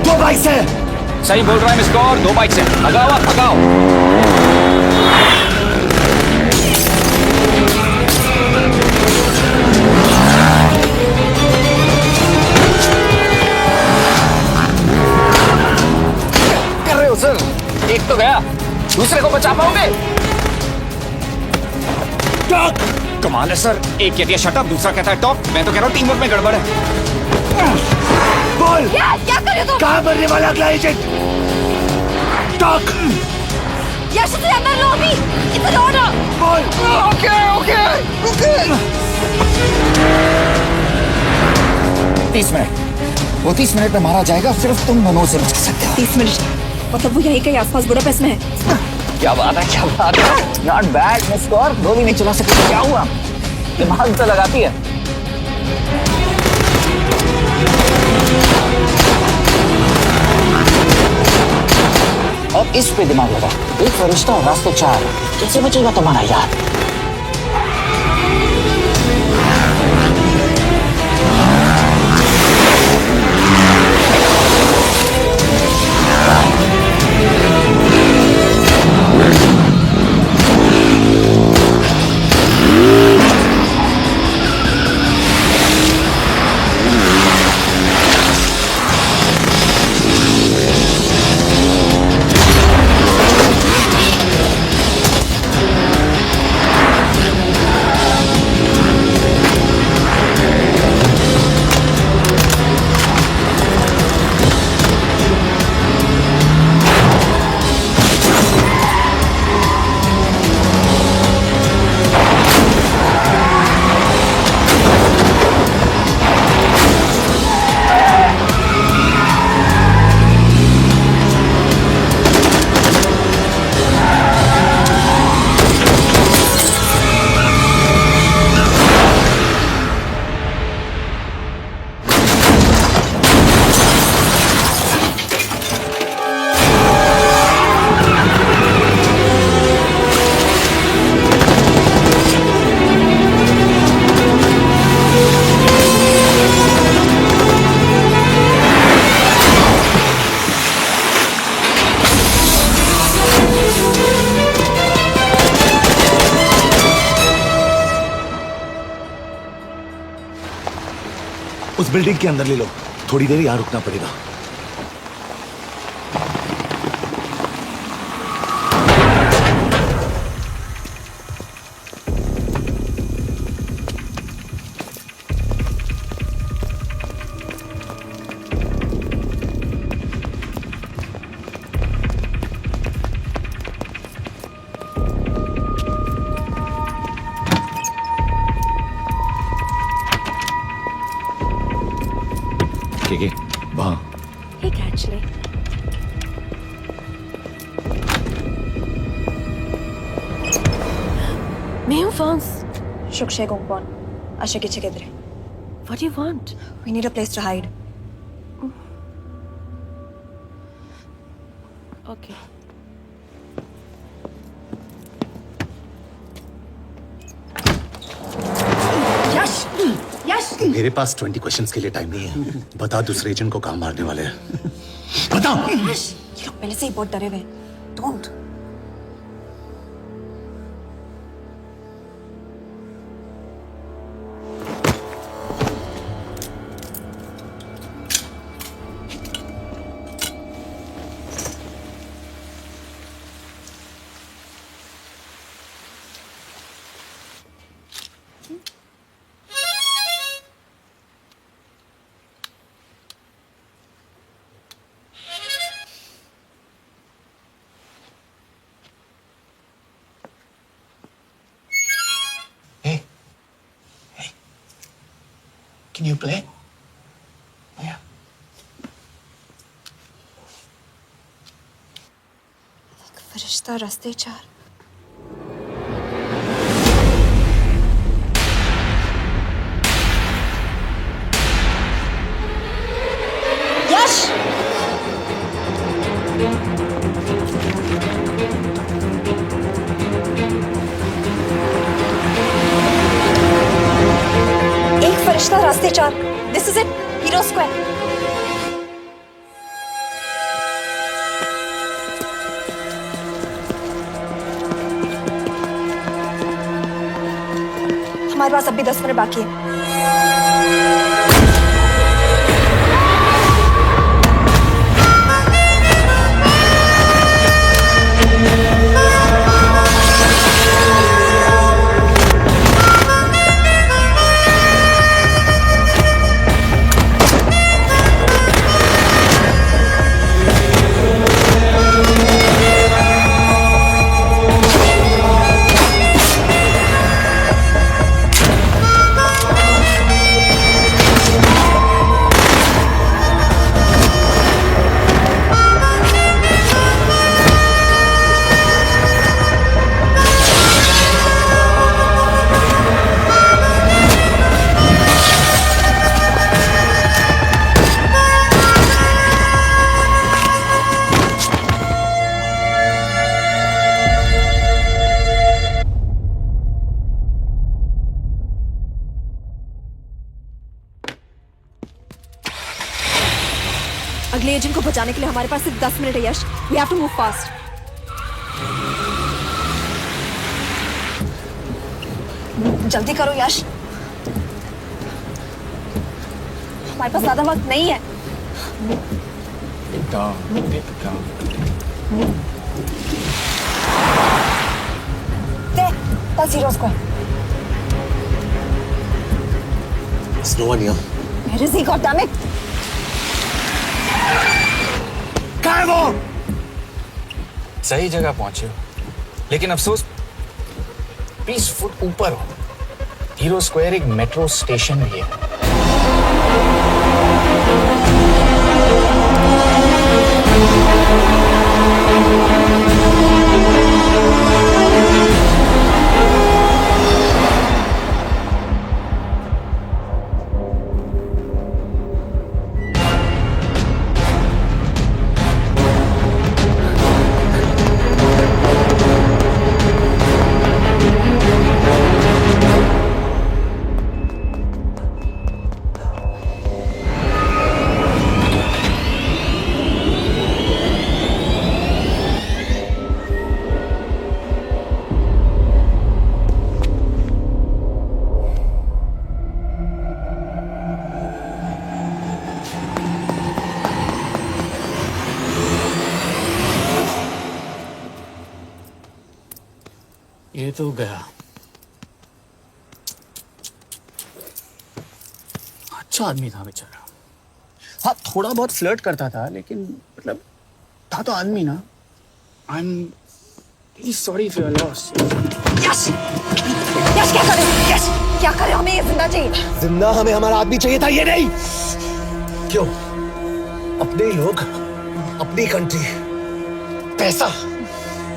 [SPEAKER 3] दो बाइक से।
[SPEAKER 14] सही बोल रहा है मिस गौर, 2 बाइक से। भगाओ आप, भगाओ। कर रहे हो सर? एक तो गया, दूसरे को बचा पाओगे? कमाल है सर। एक कहती है शट अप, दूसरा कहता है टॉप। मैं तो कह रहा हूँ टीम वर्क में गड़बड़ है।
[SPEAKER 3] बोल
[SPEAKER 13] क्या कर रहे हो तुम?
[SPEAKER 3] कहाँ मरने वाला अगला एजेंट? टॉक।
[SPEAKER 13] यश से अंदर लो अभी। इधर ऑर्डर।
[SPEAKER 3] बोल। ओके।
[SPEAKER 14] 30 मिनट। वो 30 मिनट में मारा जाएगा, सिर्फ तुम दोनों से बच सकते हो।
[SPEAKER 13] 30 मिनट मतलब वो यहीं कहीं आसपास बुडापेस्ट में है।
[SPEAKER 14] क्या बात है, क्या बात है। नॉट बैड मिस गौर। 2 भी नहीं चला सकते। क्या हुआ? दिमाग तो लगाती है। अब इस पे दिमाग लगा। एक फरिश्ता और रास्ते 4। कैसे बचेगा तुम्हारा यार?
[SPEAKER 4] उस बिल्डिंग के अंदर ले लो। थोड़ी देर यहाँ रुकना पड़ेगा। वहाँ
[SPEAKER 13] Hey, actually.
[SPEAKER 9] Mayo Fons.
[SPEAKER 13] Shukshay Gongpon. Ashaki Chikidre.
[SPEAKER 9] What do you want?
[SPEAKER 13] We need a place to hide.
[SPEAKER 9] Okay.
[SPEAKER 13] Yash! Yash!
[SPEAKER 4] मेरे पास 20 क्वेश्चंस के लिए टाइम नहीं है। बता दूसरे एजेंट को कहाँ मारने वाले हैं। बता।
[SPEAKER 13] Yash! ये लोग पहले से ही बहुत डरे हुए हैं। Don't.
[SPEAKER 14] Can you play? Yeah.
[SPEAKER 13] फरिश्ता रास्ते चार। यश! एक फरिश्ता रास्ते चार। This is it. Hero Square. हमारे पास अभी 10 मिनट बाकी है। अगले एजेंट को बचाने के लिए हमारे पास सिर्फ 10 मिनट है Yash. We have to move fast. जल्दी करो यश, हमारे पास ज्यादा वक्त नहीं है। That's Hero Square.
[SPEAKER 4] There's no one here.
[SPEAKER 13] Where is he? God damn it!
[SPEAKER 14] कहाँ है वो? सही जगह पहुंचे हो, लेकिन अफसोस 20 फुट ऊपर हो। हीरो स्क्वायर एक मेट्रो स्टेशन भी है। ये तो गया। अच्छा आदमी था बेचारा। हाँ, थोड़ा बहुत फ्लर्ट करता था, लेकिन मतलब था तो आदमी ना। I am really sorry for your loss.
[SPEAKER 13] Yash! Yash क्या करे? यश क्या करे? हमें ये जिंदा चाहिए।
[SPEAKER 4] जिंदा हमें हमारा आदमी चाहिए था, ये नहीं। क्यों? अपने ही लोग, अपनी कंट्री, पैसा।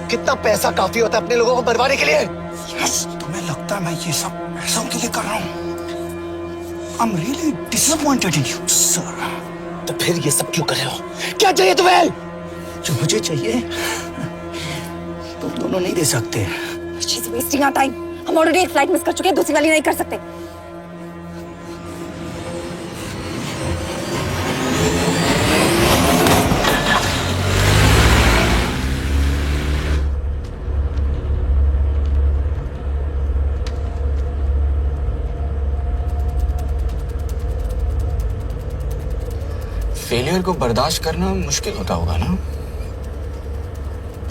[SPEAKER 4] कितना पैसा काफी होता है अपने लोगों को मरवाने के लिए?
[SPEAKER 14] यस, तुम्हें लगता है मैं ये सब पैसों के लिए कर रहा हूँ? आई am really disappointed in you sir.
[SPEAKER 4] तो फिर ये सब क्यों कर रहे हो? क्या चाहिए तुम्हें?
[SPEAKER 14] जो मुझे चाहिए तुम दोनों नहीं दे सकते।
[SPEAKER 13] She's wasting our time. हम ऑलरेडी एक फ्लाइट मिस कर चुके हैं, दूसरी वाली नहीं कर सकते।
[SPEAKER 14] फेलियर को बर्दाश्त करना मुश्किल होता होगा ना?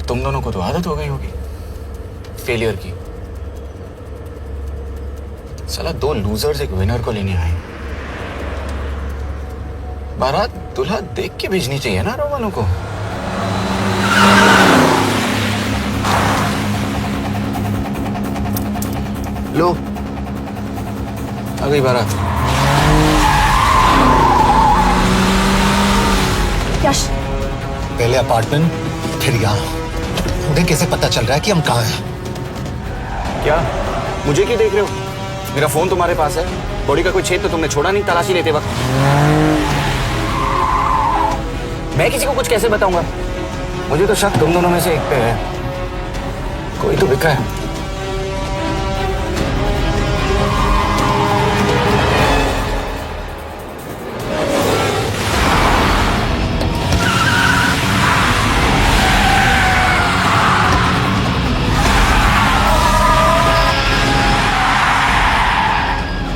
[SPEAKER 14] तुम दोनों को तो आदत हो गई होगी फेलियर की। साला 2 लूजर्स एक विनर को लेने आए। बारात दूल्हा देख के भेजनी चाहिए ना रो वालों को। लो, आ गई बारात।
[SPEAKER 13] यश,
[SPEAKER 4] पहले अपार्टमेंट, फिर यहाँ। उन्हें कैसे पता चल रहा है कि हम कहाँ हैं?
[SPEAKER 14] क्या मुझे क्यों देख रहे हो? मेरा फोन तुम्हारे पास है। बॉडी का कोई छेद तो तुमने छोड़ा नहीं तलाशी लेते वक्त। मैं किसी को कुछ कैसे बताऊंगा? मुझे तो शक तुम दोनों में से एक पे है। कोई तो बिका है।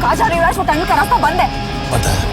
[SPEAKER 13] कहाँ जा रही हो यश? वो टनल का रास्ता बंद है।
[SPEAKER 4] पता है।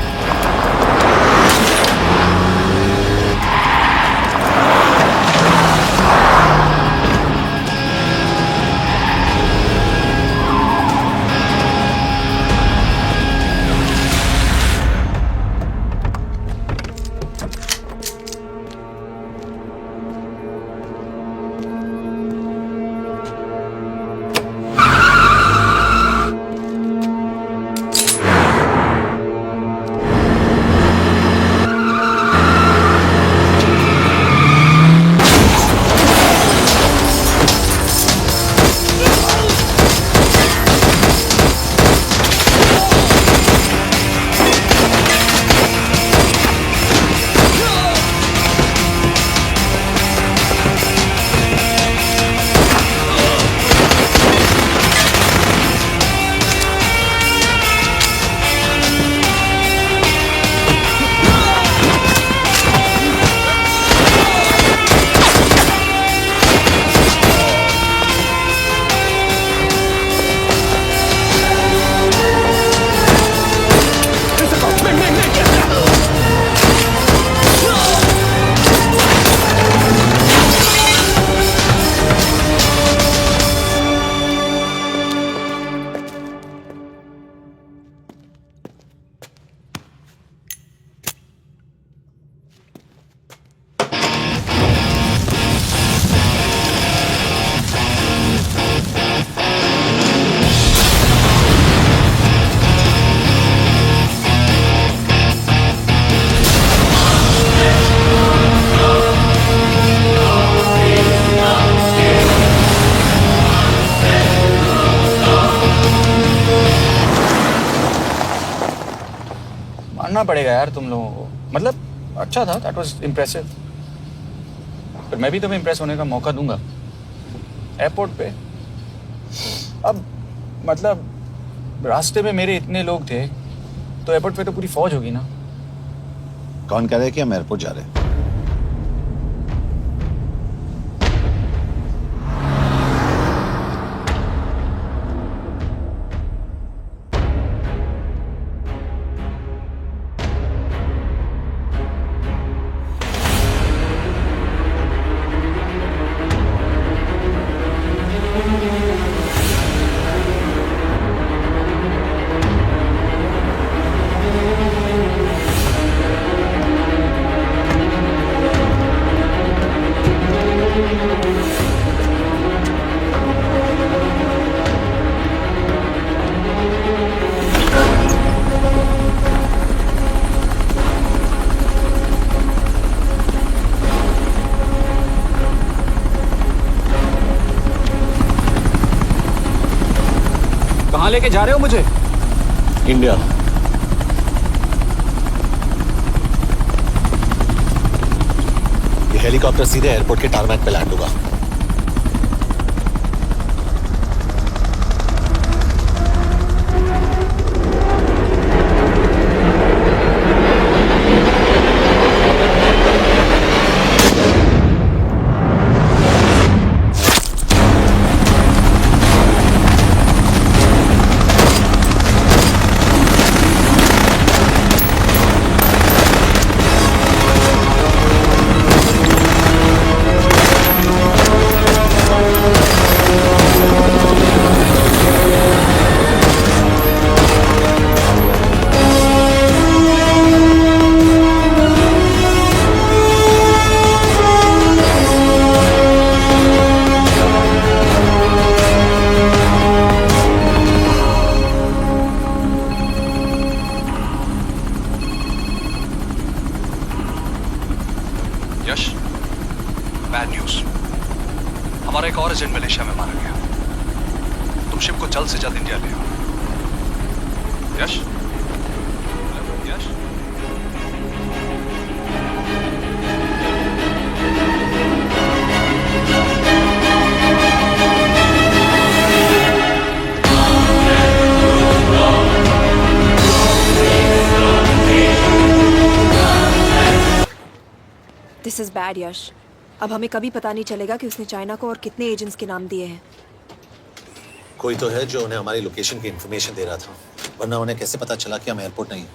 [SPEAKER 14] मानना पड़ेगा यार तुम लोगों को। मतलब अच्छा था, दैट वाज इम्प्रेसिव। पर मैं भी तुम्हें इम्प्रेस होने का मौका दूंगा एयरपोर्ट पे। अब मतलब रास्ते में मेरे इतने लोग थे तो एयरपोर्ट पे तो पूरी फौज होगी ना।
[SPEAKER 6] कौन कह रहा है कि हम एयरपोर्ट जा रहे हैं?
[SPEAKER 14] कहाँ लेके जा रहे हो मुझे?
[SPEAKER 6] इंडिया। ये हेलीकॉप्टर सीधे एयरपोर्ट के टारमैक पे लैंड होगा।
[SPEAKER 3] यश, बैड न्यूज। हमारा एक और एजेंट मलेशिया में मारा गया। तुम शिप को जल्द से जल्द इंडिया ले आओ। यश, यश।
[SPEAKER 13] दिस इज बैड यश। अब हमें कभी पता नहीं चलेगा कि उसने चाइना को और कितने एजेंट्स के नाम दिए हैं।
[SPEAKER 6] कोई तो है जो उन्हें हमारी लोकेशन की इंफॉर्मेशन दे रहा था, वरना उन्हें कैसे पता चला कि हम एयरपोर्ट नहीं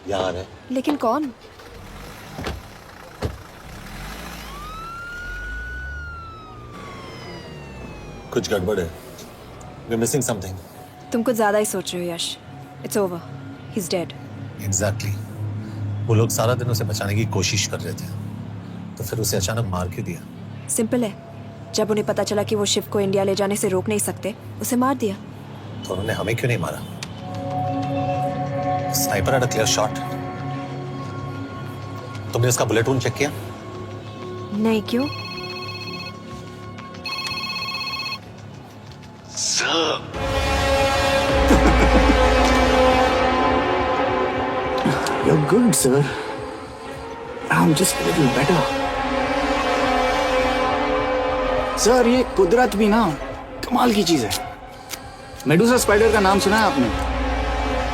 [SPEAKER 6] यहाँ है।
[SPEAKER 13] लेकिन कौन?
[SPEAKER 6] कुछ गड़बड़ है। We're missing something.
[SPEAKER 13] तुम कुछ ज्यादा ही सोच रहे हो Yash. It's over, he is dead.
[SPEAKER 6] Exactly. वो लोग सारा दिन उसे बचाने की कोशिश कर रहे थे, तो फिर उसे अचानक मार क्यों दिया?
[SPEAKER 13] सिंपल है, जब उन्हें पता चला कि वो शिव को इंडिया ले जाने से रोक नहीं सकते, उसे मार दिया।
[SPEAKER 6] तो उन्होंने हमें क्यों नहीं मारा? Sniper had a clear shot. तुमने उसका बुलेट वूंड चेक किया?
[SPEAKER 13] नहीं, क्यों?
[SPEAKER 14] You're good, sir. I'm just a little better. Sir, ये कुदरत भी ना कमाल की चीज है। मेडुसा स्पाइडर का नाम सुना है आपने?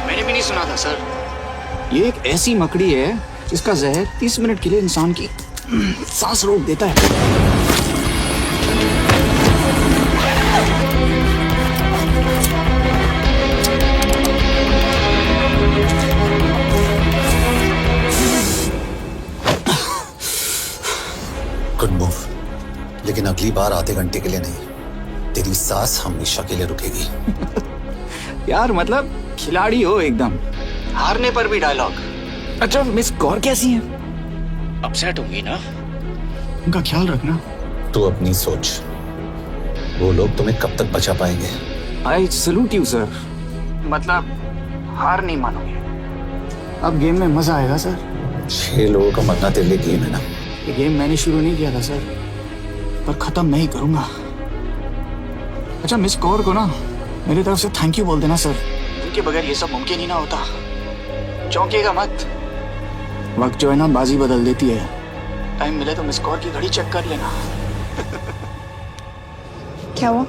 [SPEAKER 14] मैंने भी नहीं सुना था सर। ये एक ऐसी मकड़ी है जिसका जहर 30 मिनट के लिए इंसान की सांस रोक देता है।
[SPEAKER 6] गुड मूव, लेकिन अगली बार आधे घंटे के लिए नहीं, तेरी सांस हमेशा के लिए रुकेगी।
[SPEAKER 14] यार मतलब खिलाड़ी हो एकदम, हारने पर भी डायलॉग। अच्छा, मिस कौर कैसी है? अपसेट होंगी ना? उनका ख्याल रखना।
[SPEAKER 6] तू अपनी सोच, वो लोग तुम्हें कब तक बचा पाएंगे?
[SPEAKER 14] I salute you sir. मतलब हार नहीं मानोगे। अब गेम में मजा आएगा सर।
[SPEAKER 6] 6 लोगों का मरना तेरे लिए गेम है ना?
[SPEAKER 14] ये गेम मैंने शुरू नहीं किया था सर, पर खत्म मैं ही करूंगा। अच्छा, मिस कौर को ना मेरी तरफ से थैंक यू बोल देना सर। उनके बगैर ये सब मुमकिन ही ना होता। चौंकेगा मत, वक्त जो है ना बाजी बदल देती है। टाइम मिले तो मिस कौर की घड़ी चेक कर लेना।
[SPEAKER 13] क्या हुआ?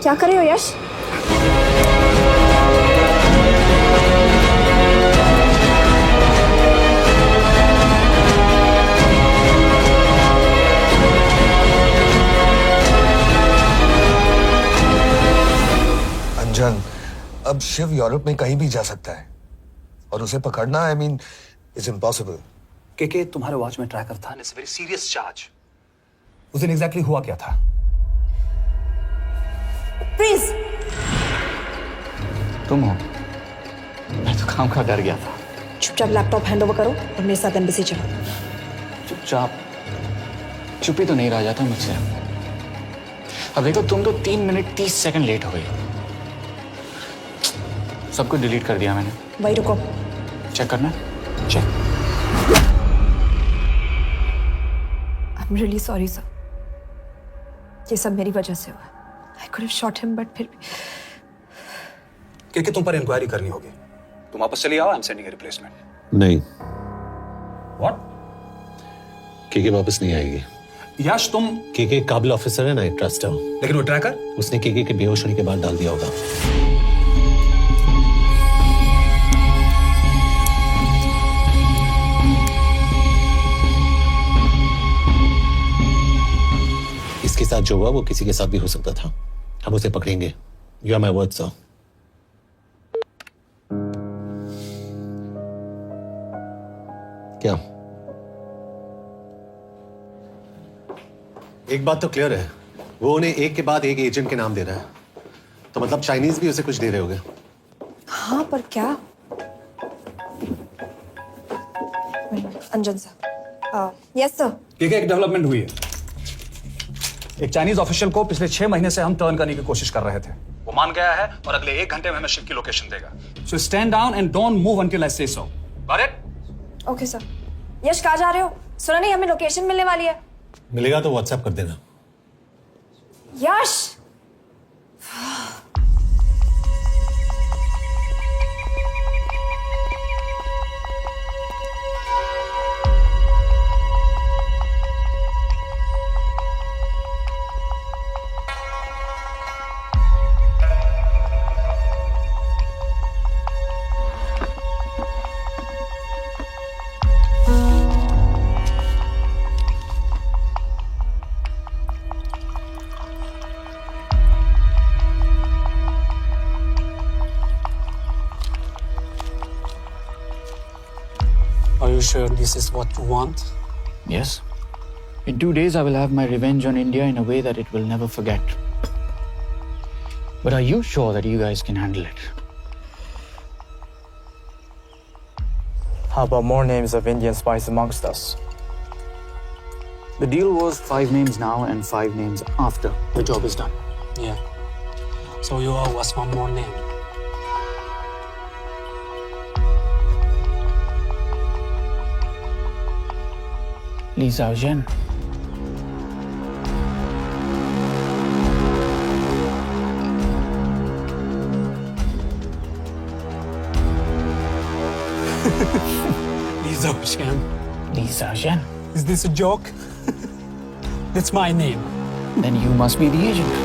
[SPEAKER 13] क्या कर रहे हो यश?
[SPEAKER 4] अंजन, अब शिव यूरोप में कहीं भी जा सकता है और उसे पकड़ना, आई मीन, इज इम्पॉसिबल।
[SPEAKER 3] के तुम्हारे वॉच में ट्रैकर था, इट्स वेरी सीरियस चार्ज। उस दिन एग्जैक्टली हुआ क्या था?
[SPEAKER 13] प्लीज।
[SPEAKER 14] तुम हो? मैं तो काम का डर गया था।
[SPEAKER 13] चुपचाप लैपटॉप हैंड ओवर करो और मेरे साथ एम्बेसी चलो।
[SPEAKER 14] चुपचाप? चुप ही तो नहीं रहा जाता मुझसे। अब देखो, तुम तो 3 मिनट 30 सेकंड लेट हो गई। सब कुछ डिलीट कर दिया मैंने।
[SPEAKER 13] वही रुको,
[SPEAKER 14] चेक करना। Check.
[SPEAKER 13] I am really sorry sir, ये सब मेरी वजह से हुआ। I could have shot him, but फिर
[SPEAKER 3] तुम पर इंक्वायरी करनी होगी। तुम वापस चली आओ, I am sending a replacement.
[SPEAKER 6] नहीं।
[SPEAKER 3] व्हाट?
[SPEAKER 6] केके वापस नहीं आएगी।
[SPEAKER 3] यश, तुम
[SPEAKER 6] केके काबिल ऑफिसर है ना, आई ट्रस्ट है।
[SPEAKER 3] लेकिन वो ट्रैकर?
[SPEAKER 6] उसने केके के बेहोश होने के बाद डाल दिया होगा। इसके साथ जो हुआ वो किसी के साथ भी हो सकता था। हम उसे पकड़ेंगे। You are my word sir. क्या? एक बात तो क्लियर है, वो उन्हें एक के बाद एक एजेंट के नाम दे रहा है, तो मतलब चाइनीज भी उसे कुछ दे रहे होंगे।
[SPEAKER 13] हाँ, पर क्या? अंजन सर। Yes sir.
[SPEAKER 3] एक डेवलपमेंट हुई है। एक चाइनीज ऑफिशियल को पिछले 6 महीने से हम टर्न करने की कोशिश कर रहे थे। वो मान गया है और अगले 1 घंटे में हमें शिप की लोकेशन देगा। So stand down and don't move until I say so. Got it?
[SPEAKER 13] Okay sir. Yash, कहाँ जा रहे हो? सुना नहीं, हमें लोकेशन मिलने वाली है।
[SPEAKER 6] मिलेगा तो व्हाट्सएप कर देना।
[SPEAKER 13] यश
[SPEAKER 16] Are you sure this is what you want?
[SPEAKER 14] Yes. In 2 days, I will have my revenge on India in a way that it will never forget. But are you sure that you guys can handle it?
[SPEAKER 16] How about more names of Indian spies amongst us?
[SPEAKER 14] The deal was 5 names now and 5 names after the job is done.
[SPEAKER 16] Yeah. So you owe us one more name.
[SPEAKER 14] Li Xiaozhen.
[SPEAKER 16] Li Xiaozhen.
[SPEAKER 14] Li Xiaozhen.
[SPEAKER 16] Is this a joke? That's my name.
[SPEAKER 14] Then you must be the agent.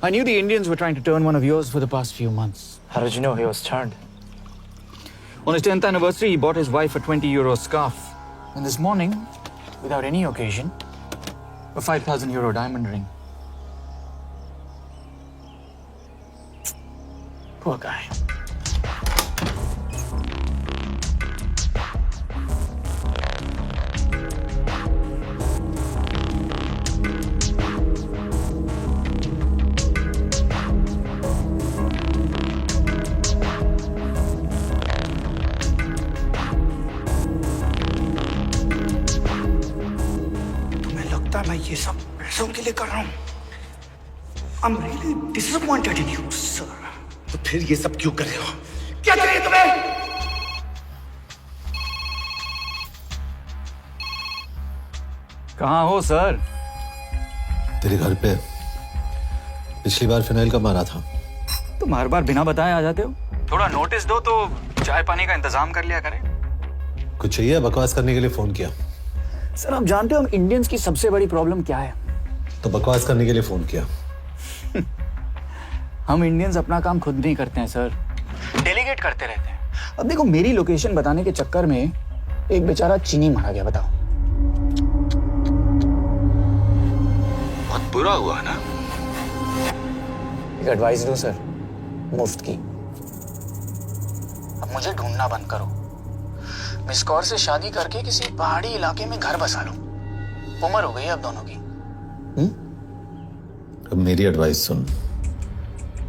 [SPEAKER 14] I knew the Indians were trying to turn one of yours for the past few months.
[SPEAKER 16] How did you know he was turned?
[SPEAKER 14] On his 10th anniversary, he bought his wife a 20 euro scarf. And this morning, without any occasion, a 5,000 euro diamond ring. Poor guy.
[SPEAKER 4] मैं ये सब पैसों के लिए कर रहा हूँ। I'm really disappointed in you, sir. तो फिर ये सब क्यों कर रहे हो? क्या चाहिए तुम्हें?
[SPEAKER 14] कहाँ हो सर?
[SPEAKER 6] तेरे घर पे पिछली बार फिनाइल कब मारा था?
[SPEAKER 14] तुम हर बार बिना बताए आ जाते हो। थोड़ा नोटिस दो तो चाय पानी का इंतजाम कर लिया करें।
[SPEAKER 6] कुछ चाहिए? बकवास करने के लिए फोन किया।
[SPEAKER 14] सर आप जानते हो हम इंडियंस की सबसे बड़ी प्रॉब्लम क्या है?
[SPEAKER 6] तो बकवास करने के लिए फोन किया।
[SPEAKER 14] हम इंडियंस अपना काम खुद नहीं करते हैं सर, डेलीगेट करते रहते हैं। अब देखो मेरी लोकेशन बताने के चक्कर में एक बेचारा चीनी मारा गया, बताओ।
[SPEAKER 12] बहुत बुरा हुआ ना?
[SPEAKER 14] एक एडवाइस दो सर, मुफ्त की। अब मुझे ढूंढना बंद करो। मिस कौर से शादी करके किसी पहाड़ी इलाके में घर बसा लो। उम्र हो गई अब दोनों की।
[SPEAKER 6] अब मेरी एडवाइस सुन,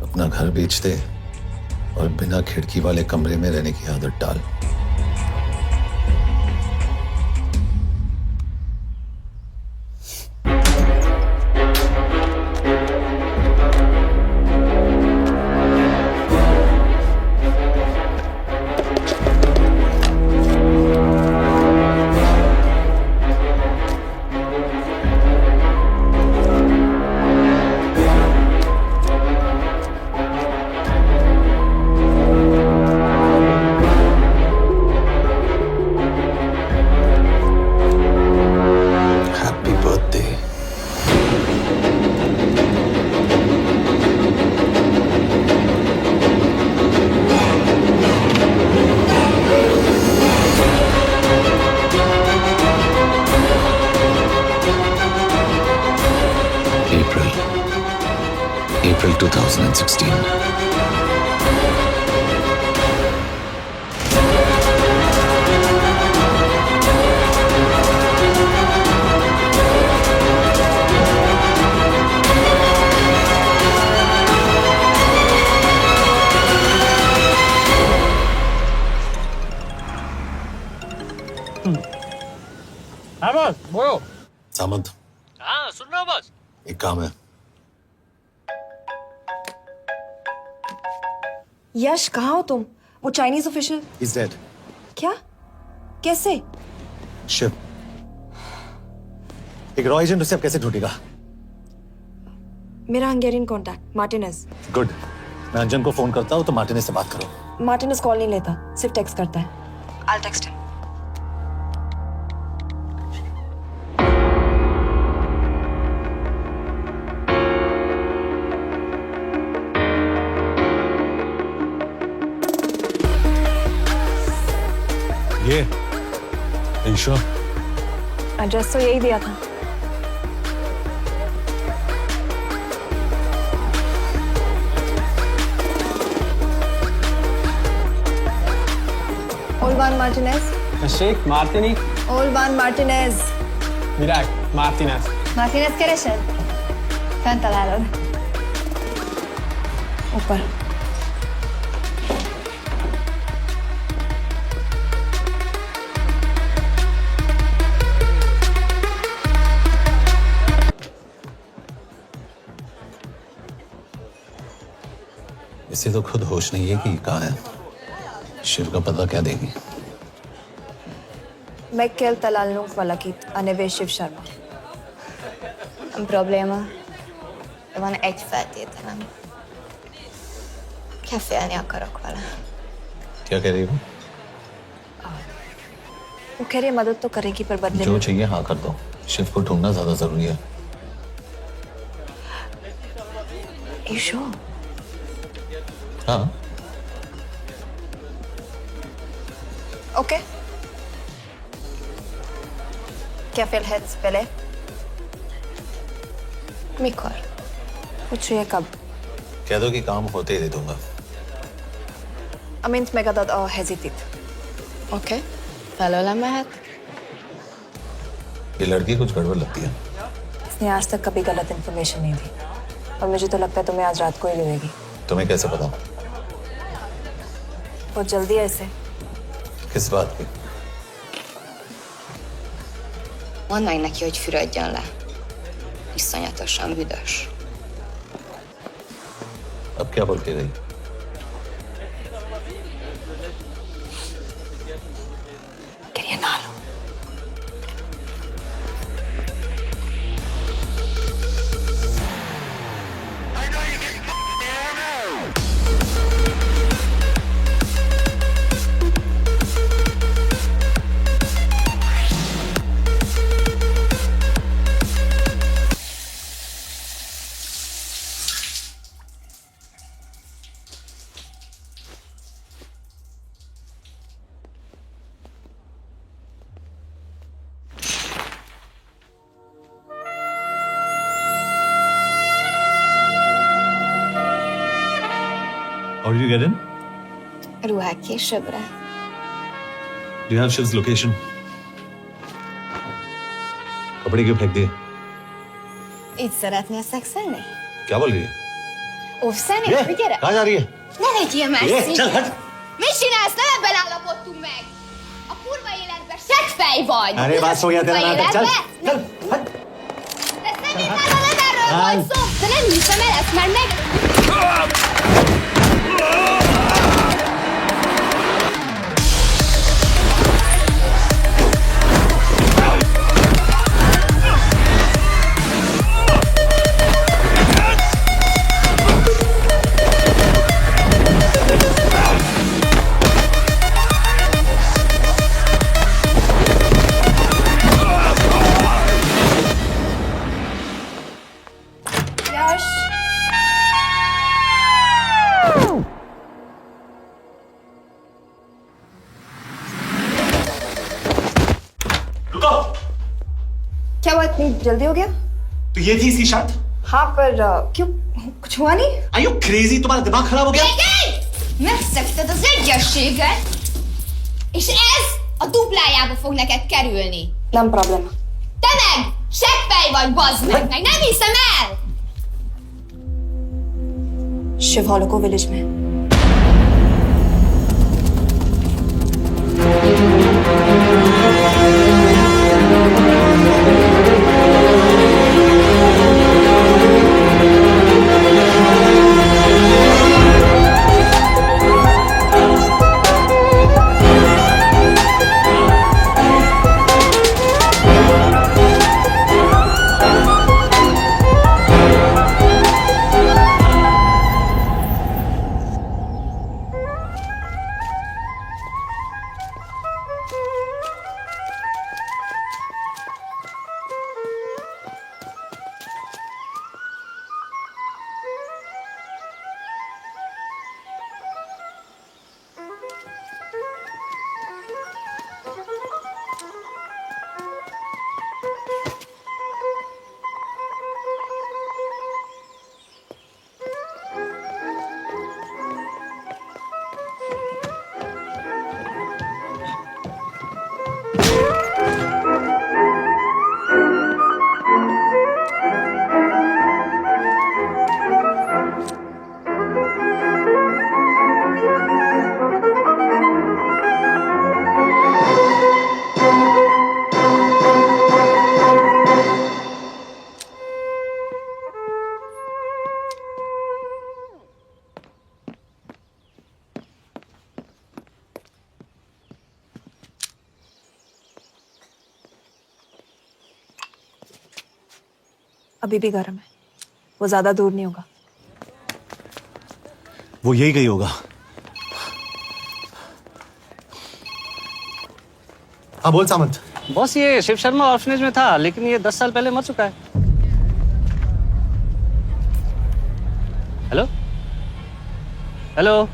[SPEAKER 6] अपना घर बेच दे और बिना खिड़की वाले कमरे में रहने की आदत डाल। April 2016.
[SPEAKER 2] हाँ बॉस बोलो।
[SPEAKER 6] सामंत,
[SPEAKER 2] हाँ सुन रहा हूँ बॉस।
[SPEAKER 6] एक काम है।
[SPEAKER 13] यश, कहाँ हो तुम? वो चाइनीज ऑफिशियल
[SPEAKER 6] He's dead.
[SPEAKER 13] क्या? कैसे?
[SPEAKER 6] शिव, एक रॉ एजेंट उसे अब कैसे ढूंढेगा?
[SPEAKER 13] मेरा हंगेरियन कॉन्टैक्ट मार्टिनेज।
[SPEAKER 6] गुड, मैं अंजन को फोन करता हूँ तो मार्टिनेज से बात करो।
[SPEAKER 13] मार्टिनेज कॉल नहीं लेता, सिर्फ टेक्स्ट करता है। I'll text him.
[SPEAKER 6] ये sure?
[SPEAKER 13] एड्रेस तो यही दिया था। Olvan Martinez.
[SPEAKER 8] Sheikh Martini.
[SPEAKER 13] Olvan Martinez.
[SPEAKER 8] Virak Martinez.
[SPEAKER 10] Martinez keresed? Fent találod.
[SPEAKER 13] ऊपर।
[SPEAKER 6] इसे तो खुद होश नहीं है कि कहाँ है। शिव का पता क्या देगी?
[SPEAKER 13] Meg kell találnunk valakit, a neve Shiv Sharma.
[SPEAKER 10] Probléma. Van egy feltételem. Kefélni akarok vele.
[SPEAKER 6] क्या कह रही हो?
[SPEAKER 13] वो कह रही है मदद तो करेगी पर बदले
[SPEAKER 6] जो
[SPEAKER 13] में।
[SPEAKER 6] चाहिए हाँ कर दो। शिव को ढूंढना ज्यादा जरूरी है।
[SPEAKER 13] You sure?
[SPEAKER 6] हाँ।
[SPEAKER 13] Okay. क्या félhetsz vele?
[SPEAKER 10] Mikor?
[SPEAKER 13] पूछ रही है कब?
[SPEAKER 6] कह दो कि काम होते ही दे दूंगा।
[SPEAKER 13] Amint megadod a hezitit.
[SPEAKER 10] Oké. Felőlem mehet?
[SPEAKER 6] ये लड़की कुछ गड़बड़ लगती है।
[SPEAKER 13] इसने आज तक कभी गलत इन्फॉर्मेशन नहीं दी और मुझे तो लगता है तुम्हें आज रात को ही मिलेगी।
[SPEAKER 6] तुम्हें कैसे पता?
[SPEAKER 13] बहुत जल्दी है इसे।
[SPEAKER 6] किस बात की?
[SPEAKER 10] Mondd meg neki, hogy fürödjön le. Iszonyatosan büdös.
[SPEAKER 6] अब क्या बोल के गई?
[SPEAKER 13] करिए ना लो।
[SPEAKER 6] How did you get in?
[SPEAKER 10] Ruhák későbbre.
[SPEAKER 6] Do you have Shiv's location? कपड़े क्यों फेंक दिए?
[SPEAKER 10] Így szeretnél szexelni?
[SPEAKER 6] क्या बोल रही है?
[SPEAKER 10] Óvszeni?
[SPEAKER 6] ये,
[SPEAKER 10] Gyere!
[SPEAKER 6] कहाँ जा रही है?
[SPEAKER 10] Ne legyél már
[SPEAKER 6] ये,
[SPEAKER 10] szíved!
[SPEAKER 6] चल हट!
[SPEAKER 10] Mit csinálsz? Nem ebben állapodtunk meg! A kurva életben seggfej vagy!
[SPEAKER 6] अरे बात हो गया तेरा नाटक, चल! चल हट!
[SPEAKER 10] De szerintem nem erről volt szó! De nem hiszem el ezt, már meg...
[SPEAKER 13] यश।
[SPEAKER 3] रुको।
[SPEAKER 13] क्या हुआ, इतनी जल्दी हो गया?
[SPEAKER 3] तो ये थी इसकी शर्त?
[SPEAKER 13] हाँ पर क्यों, कुछ हुआ नहीं?
[SPEAKER 3] Are you crazy? तुम्हारा दिमाग खराब हो गया?
[SPEAKER 10] Megszegted az egyességet, és ez a duplájába fog neked kerülni.
[SPEAKER 13] Nem probléma.
[SPEAKER 10] Te meg seggfej vagy, bazd meg nem hiszem el!
[SPEAKER 13] Shiv हॉलो को विलेज में। अभी भी गर्म है, वो ज्यादा दूर नहीं होगा।
[SPEAKER 4] वो यही गई होगा। हाँ बोल सामंत।
[SPEAKER 5] बॉस ये शिव शर्मा ऑर्फनेज में था, लेकिन ये 10 साल पहले मर चुका है। Hello hello.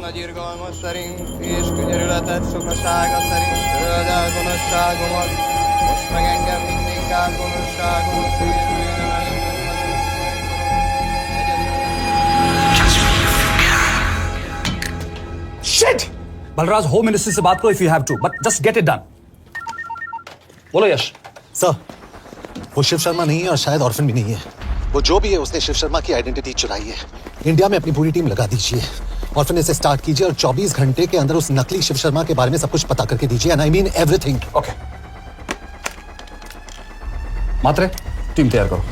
[SPEAKER 17] Nagyirgalmas szerint és könyörületet sokasága szerint töld el gonoszságomat, most meg engem mindinkább gonoszságomot és bűnömet.
[SPEAKER 3] Shit! Balraj, home ministry से बात करो if you have to, but just get it done. बोलो यश।
[SPEAKER 4] सर, वो शिव शर्मा नहीं है और शायद ऑर्फन भी नहीं है। वो जो भी है उसने शिव शर्मा की आइडेंटिटी चुराई है। इंडिया में अपनी पूरी टीम लगा दीजिए, ऑर्फनेज से स्टार्ट कीजिए और 24 घंटे के अंदर उस नकली शिव शर्मा के बारे में सब कुछ पता करके दीजिए। And I mean everything.
[SPEAKER 3] Okay. Matre, team तैयार करो।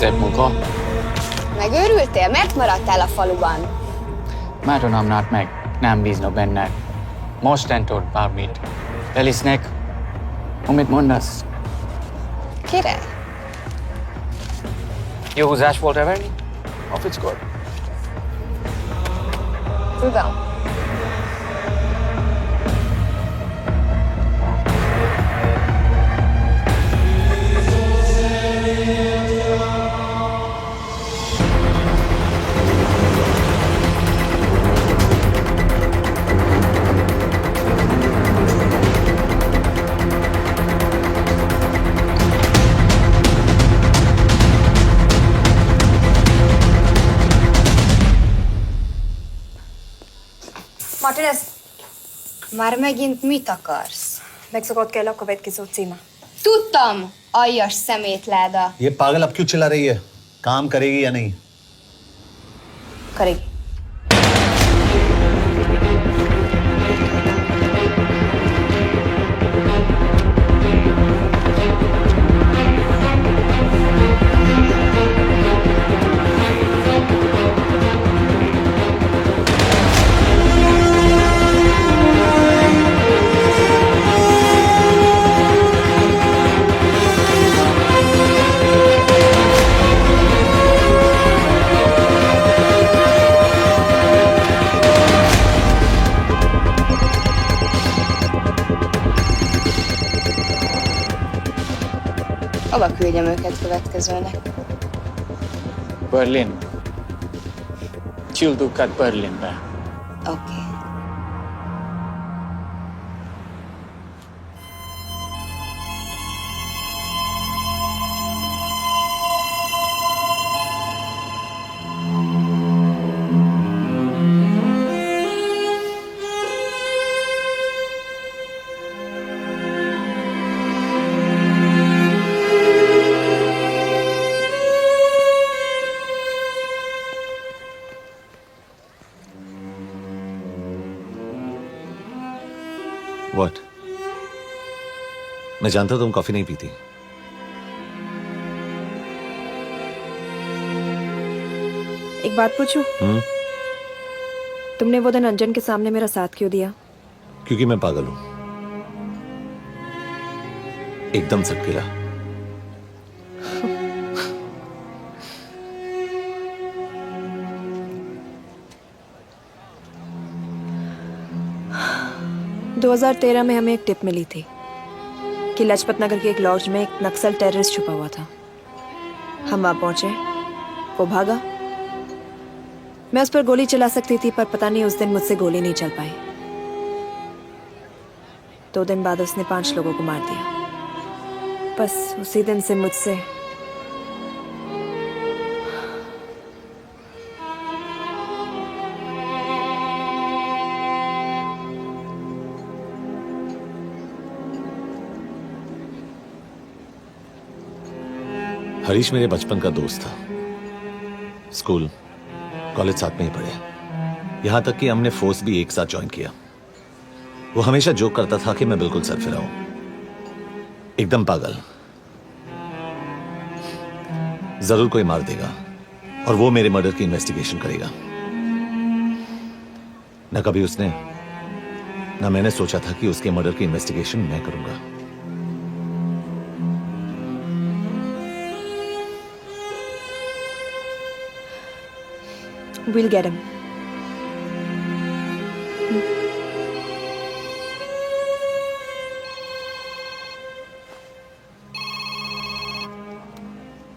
[SPEAKER 14] Szép munka.
[SPEAKER 10] Megőrültél? Miért maradtál a faluban?
[SPEAKER 14] Mert nem nárt meg, nem bíznak benned. Mostantól bármit. Elisnek, amit mondasz.
[SPEAKER 10] Király.
[SPEAKER 14] Jó húzás volt everni? Off it's good.
[SPEAKER 10] Tudom. Martinez, már megint mit akarsz?
[SPEAKER 13] Megszokott kell a következő címa.
[SPEAKER 10] Tudtam, aljas szemétláda.
[SPEAKER 4] ये पागल अब क्यों चिल्ला रही है? काम करेगी या नहीं?
[SPEAKER 13] करेगी।
[SPEAKER 10] Hova küldjem őket következőnek?
[SPEAKER 14] Berlin. Küldőket Berlinbe.
[SPEAKER 10] Oké.
[SPEAKER 6] मैं जानता तुम कॉफी नहीं पीती।
[SPEAKER 13] एक बात पूछूं? तुमने वो दिन अंजन के सामने मेरा साथ क्यों दिया?
[SPEAKER 6] क्योंकि मैं पागल हूं, एकदम सटकेला।
[SPEAKER 13] दो 2013 में हमें एक टिप मिली थी कि लाजपत नगर के एक लॉज में एक नक्सल टेररिस्ट छुपा हुआ था। हम वहां पहुंचे, वो भागा। मैं उस पर गोली चला सकती थी, पर पता नहीं उस दिन मुझसे गोली नहीं चल पाई। 2 दिन बाद उसने 5 लोगों को मार दिया। बस उसी दिन से मुझसे
[SPEAKER 6] हरीश मेरे बचपन का दोस्त था। स्कूल कॉलेज साथ में ही पढ़े, यहां तक कि हमने फोर्स भी एक साथ ज्वाइन किया। वो हमेशा जोक करता था कि मैं बिल्कुल सरफिरा हूं, एकदम पागल। जरूर कोई मार देगा और वो मेरे मर्डर की इन्वेस्टिगेशन करेगा। न कभी उसने न मैंने सोचा था कि उसके मर्डर की इन्वेस्टिगेशन मैं करूंगा।
[SPEAKER 13] We'll get him.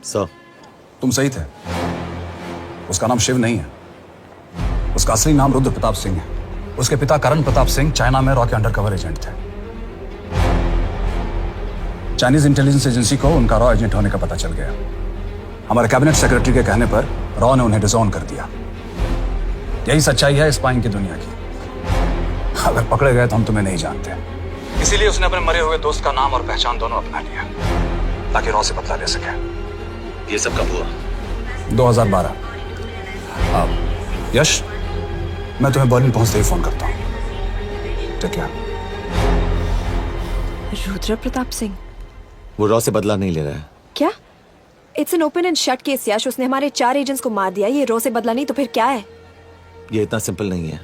[SPEAKER 6] सर,
[SPEAKER 3] तुम सही थे। उसका नाम शिव नहीं है, उसका असली नाम रुद्र प्रताप सिंह है। उसके पिता करण प्रताप सिंह चाइना में रॉ के अंडरकवर एजेंट थे। चाइनीज इंटेलिजेंस एजेंसी को उनका रॉ एजेंट होने का पता चल गया। हमारे कैबिनेट सेक्रेटरी के कहने पर रॉ ने उन्हें डिसऑन कर दिया। यही सच्चाई है स्पाइंग की दुनिया की। अगर पकड़े गए तो हम तुम्हें नहीं जानते, इसीलिए उसने अपने मरे हुए दोस्त का नाम और पहचान दोनों अपना लिया ताकि रॉ से बदला ले सके।
[SPEAKER 6] ये सब कब हुआ?
[SPEAKER 3] 2012। यश, मैं तुम्हें बर्लिन पहुंचते ही फोन करता हूँ। ठीक है।
[SPEAKER 13] रुद्र प्रताप सिंह
[SPEAKER 6] वो रॉ से बदला नहीं ले रहा है।
[SPEAKER 13] क्या? It's an open and shut case Yash. उसने हमारे 4 एजेंट्स को मार दिया। ये रॉ से बदला नहीं तो फिर क्या है?
[SPEAKER 6] ये इतना सिंपल नहीं है।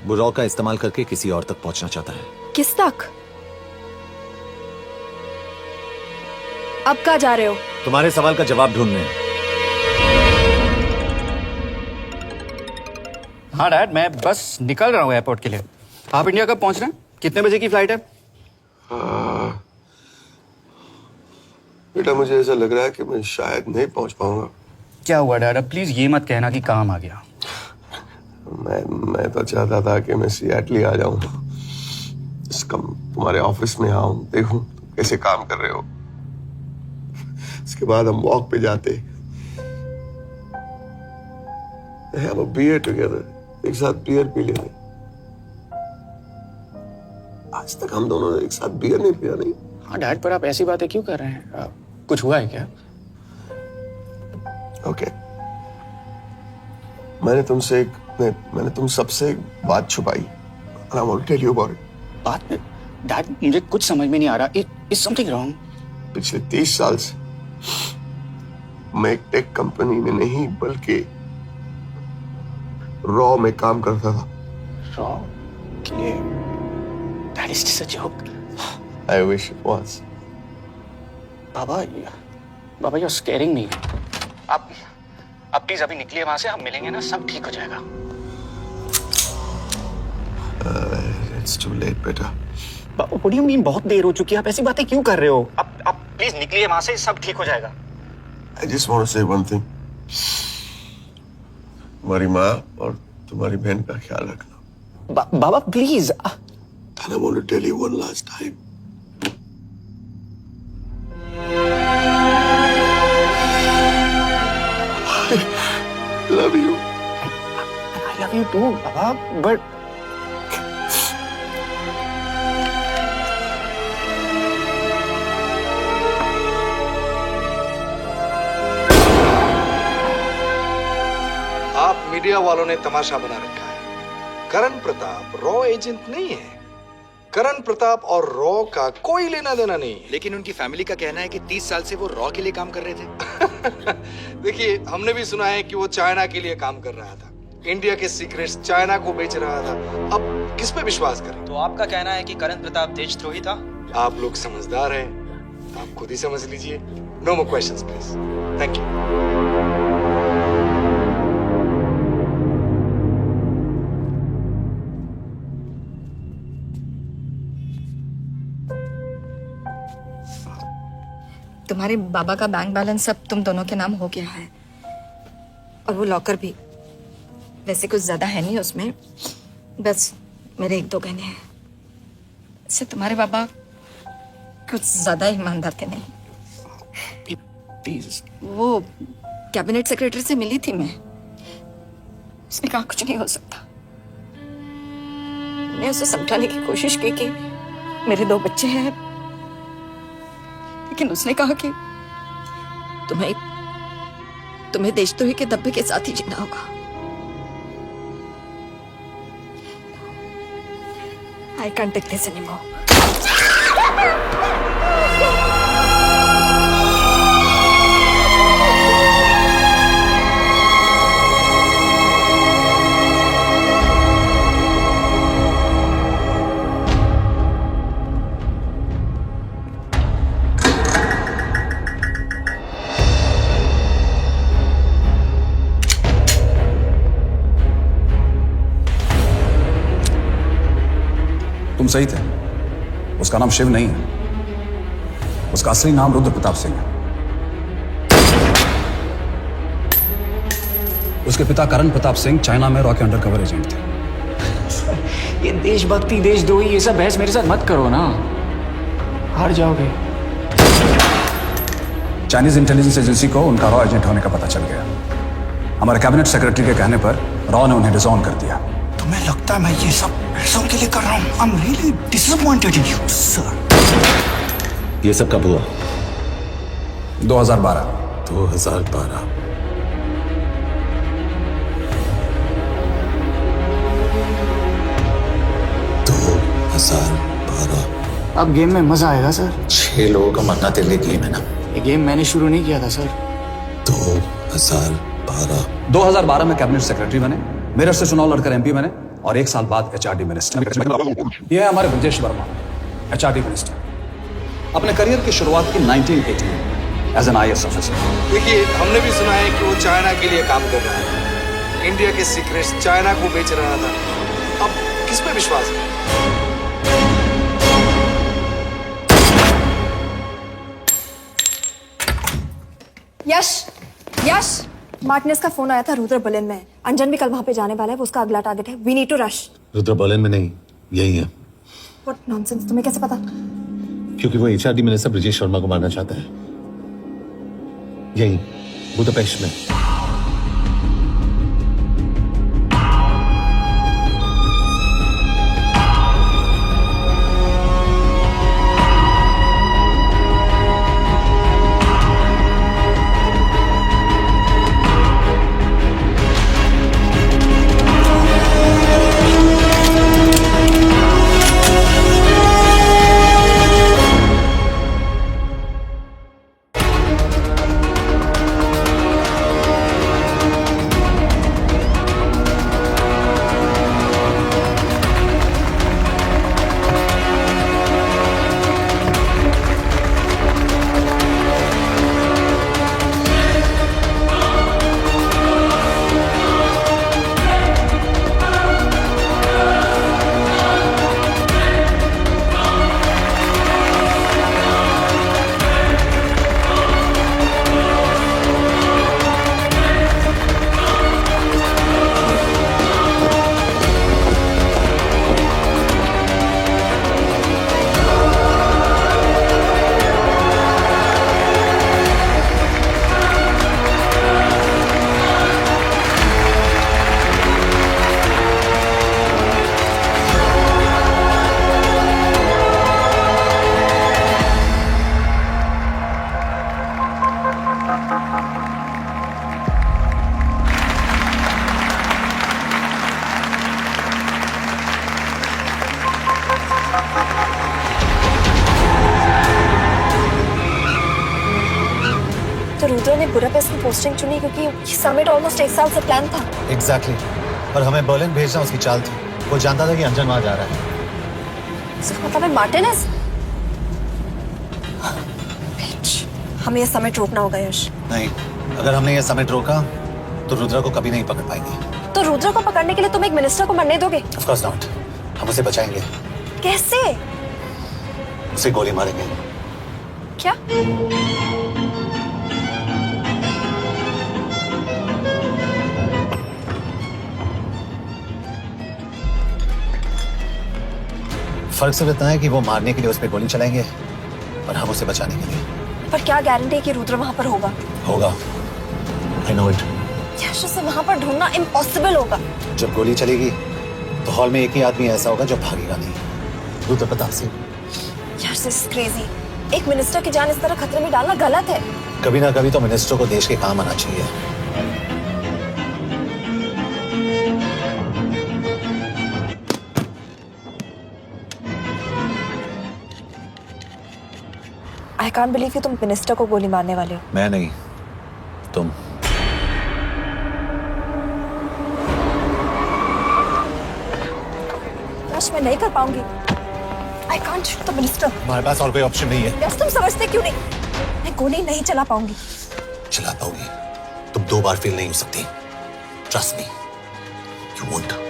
[SPEAKER 6] वो रॉ का इस्तेमाल करके किसी और तक पहुंचना चाहता है।
[SPEAKER 13] किस तक? अब कहाँ जा रहे हो?
[SPEAKER 6] तुम्हारे सवाल का जवाब ढूंढने।
[SPEAKER 14] हाँ डैड, मैं बस निकल रहा हूँ एयरपोर्ट के लिए। आप इंडिया कब पहुंच रहे हैं? कितने बजे की फ्लाइट है?
[SPEAKER 11] बेटा मुझे ऐसा लग रहा है कि मैं शायद नहीं पहुंच पाऊंगा।
[SPEAKER 14] क्या हुआ डैड? अब प्लीज ये मत कहना कि काम आ गया।
[SPEAKER 11] मैं तो चाहता था कि मैं सियाटल ही आ जाऊं, तुम्हारे ऑफिस में आऊं, देखूं तुम कैसे काम कर रहे हो। इसके बाद हम वॉक पे जाते, have a beer together, एक साथ बियर पी लेते। आज तक हम दोनों ने एक साथ बियर नहीं पिया। नहीं?
[SPEAKER 14] हाँ डैड, पर आप ऐसी बातें क्यों कर रहे हैं? कुछ हुआ है क्या?
[SPEAKER 11] ओके, मैंने तुम सबसे एक बात छुपाई। And I want to tell you about it.
[SPEAKER 14] बात में डैड मुझे कुछ समझ में नहीं आ रहा। Is something wrong?
[SPEAKER 11] पिछले 30 साल से मैं एक टेक कंपनी में नहीं बल्कि रॉ में काम करता था।
[SPEAKER 14] रॉ के लिए? That is just a joke.
[SPEAKER 11] I wish it was.
[SPEAKER 14] Baba you're scaring me. आप प्लीज अभी निकलिए वहां से, हम मिलेंगे ना, सब ठीक हो जाएगा।
[SPEAKER 11] It's too late, बेटा।
[SPEAKER 14] What do you mean बहुत देर हो चुकी है? आप ऐसी बातें क्यों कर रहे हो? आप प्लीज निकलिए वहां से, सब ठीक हो जाएगा।
[SPEAKER 11] I just want to say one thing. तुम्हारी माँ और तुम्हारी बहन का ख्याल रखना।
[SPEAKER 14] बाबा please.
[SPEAKER 11] And I want to tell you one last time. I love you.
[SPEAKER 14] I love you too, Baba, but
[SPEAKER 18] आप मीडिया वालों ने तमाशा बना रखा है। करण प्रताप रॉ एजेंट नहीं है। करण प्रताप और रॉ का कोई लेना देना नहीं है।
[SPEAKER 14] लेकिन उनकी फैमिली का कहना है कि 30 साल से वो रॉ के लिए काम कर रहे थे।
[SPEAKER 18] देखिए, हमने भी सुना है कि वो चाइना के लिए काम कर रहा था, इंडिया के सीक्रेट्स चाइना को बेच रहा था। अब किस पे विश्वास करें?
[SPEAKER 16] तो आपका कहना है कि करण प्रताप देशद्रोही था?
[SPEAKER 18] आप लोग समझदार हैं, आप खुद ही समझ लीजिए। No more questions please. Thank you.
[SPEAKER 13] तुम्हारे बाबा का बैंक बैलेंस अब तुम दोनों के नाम हो गया है, और वो लॉकर भी। वैसे कुछ ज्यादा है नहीं उसमें, बस मेरे 1-2 गहने हैं। इससे तुम्हारे बाबा कुछ ज्यादा ईमानदार थे नहीं।
[SPEAKER 14] प्लीज।
[SPEAKER 13] वो कैबिनेट सेक्रेटरी से मिली थी मैं, उसने कहा कुछ नहीं हो सकता। मैंने उसे समझाने की कोशिश की कि मेरे 2 बच्चे हैं, लेकिन उसने कहा कि तुम्हें देशद्रोही के दब्बे के साथ ही जीना होगा। I can't take this anymore.
[SPEAKER 3] तुम सही थे, उसका नाम शिव नहीं है, उसका असली नाम रुद्र प्रताप सिंह है। उसके पिता करण प्रताप सिंह चाइना में रॉ के अंडरकवर एजेंट थे।
[SPEAKER 14] ये देशभक्ति देशद्रोही ये सब बहस मेरे साथ मत करो ना, हार जाओगे।
[SPEAKER 3] चाइनीज इंटेलिजेंस एजेंसी को उनका रॉ एजेंट होने का पता चल गया। हमारे कैबिनेट सेक्रेटरी के कहने पर रॉ ने उन्हें डिसऑन कर दिया।
[SPEAKER 14] तुम्हें लगता है मैं ये सब पैसों के लिए कर रहा हूँ? I'm really disappointed in you, sir.
[SPEAKER 6] ये सब कब हुआ?
[SPEAKER 3] 2012।
[SPEAKER 6] 2012।
[SPEAKER 14] अब गेम में मजा आएगा सर।
[SPEAKER 4] 6 लोगों का मरना तेरे लिए गेम है ना?
[SPEAKER 14] ये गेम मैंने शुरू नहीं किया था सर।
[SPEAKER 4] 2012।
[SPEAKER 3] 2012 में कैबिनेट सेक्रेटरी बने, मेरठ से चुनाव लड़कर एमपी बने, और 1 साल बाद एचआरडी मिनिस्टर। ये है हमारे ब्रजेश वर्मा, एचआरडी मिनिस्टर। अपने करियर की शुरुआत की 1980 में एज एन IAS ऑफिसर।
[SPEAKER 18] देखिए, हमने भी सुना है कि वो चाइना के लिए काम कर रहा है, इंडिया के सीक्रेट्स चाइना को बेच रहा था। अब किस पे विश्वास करें?
[SPEAKER 13] यश, मार्टिनेस का फोन आया था, रुद्र बर्लिन में। अंजन भी कल वहां पे जाने वाला है, वो उसका अगला टारगेट है। We need to rush.
[SPEAKER 6] Rudra Berlin में नहीं, यही है।
[SPEAKER 13] व्हाट नॉनसेंस, तुम्हें कैसे पता?
[SPEAKER 6] क्योंकि वो HRD मिनिस्टर ब्रजेश शर्मा को मारना चाहता है, यही बुदापेस्ट में।
[SPEAKER 13] रुद्र ने बुडापेस्ट की पोस्टिंग चुनी क्योंकि ये समिट ऑलमोस्ट 1 साल से प्लान था।
[SPEAKER 4] एग्जैक्टली और हमें बर्लिन भेजना उसकी चाल थी। वो जानता था कि अंजन वहां जा रहा है।
[SPEAKER 13] इसका मतलब है मार्टिनेज। हमें ये समिट रोकना होगा यश।
[SPEAKER 4] नहीं, अगर हमने ये समिट रोका तो रुद्रा को कभी नहीं पकड़ पाएंगे।
[SPEAKER 13] तो रुद्र को पकड़ने के लिए तुम एक मिनिस्टर को मरने दोगे?
[SPEAKER 4] Of course not. हम उसे बचाएंगे।
[SPEAKER 13] कैसे?
[SPEAKER 4] उसे गोली मारेंगे।
[SPEAKER 13] क्या?
[SPEAKER 4] फर्क सिर्फ इतना है कि वो मारने के लिए उस पर गोली चलाएंगे और हम उसे बचाने के लिए।
[SPEAKER 13] पर क्या गारंटी है कि रुद्र वहां पर होगा?
[SPEAKER 4] होगा। I know it.
[SPEAKER 13] यश, उसे वहां पर ढूंढना इम्पॉसिबल होगा।
[SPEAKER 4] जब गोली चलेगी तो हॉल में एक ही आदमी ऐसा होगा जो भागेगा नहीं। रुद्र प्रताप सिंह।
[SPEAKER 13] यार दिस इज क्रेजी। एक मिनिस्टर की जान इस तरह खतरे में डालना गलत है।
[SPEAKER 4] कभी ना कभी तो मिनिस्टर को देश के काम आना चाहिए।
[SPEAKER 13] आई कांट बिलीव कि तुम मिनिस्टर को गोली मारने वाले हो।
[SPEAKER 6] मैं नहीं, तुम।
[SPEAKER 13] यश, मैं नहीं कर पाऊंगी। I can't shoot the minister.
[SPEAKER 4] हमारे पास और कोई ऑप्शन नहीं है।
[SPEAKER 13] यश, तुम समझते क्यों नहीं? मैं गोली नहीं चला पाऊंगी।
[SPEAKER 4] चला पाओगी। तुम 2 बार फेल नहीं हो सकती। Trust me, you won't.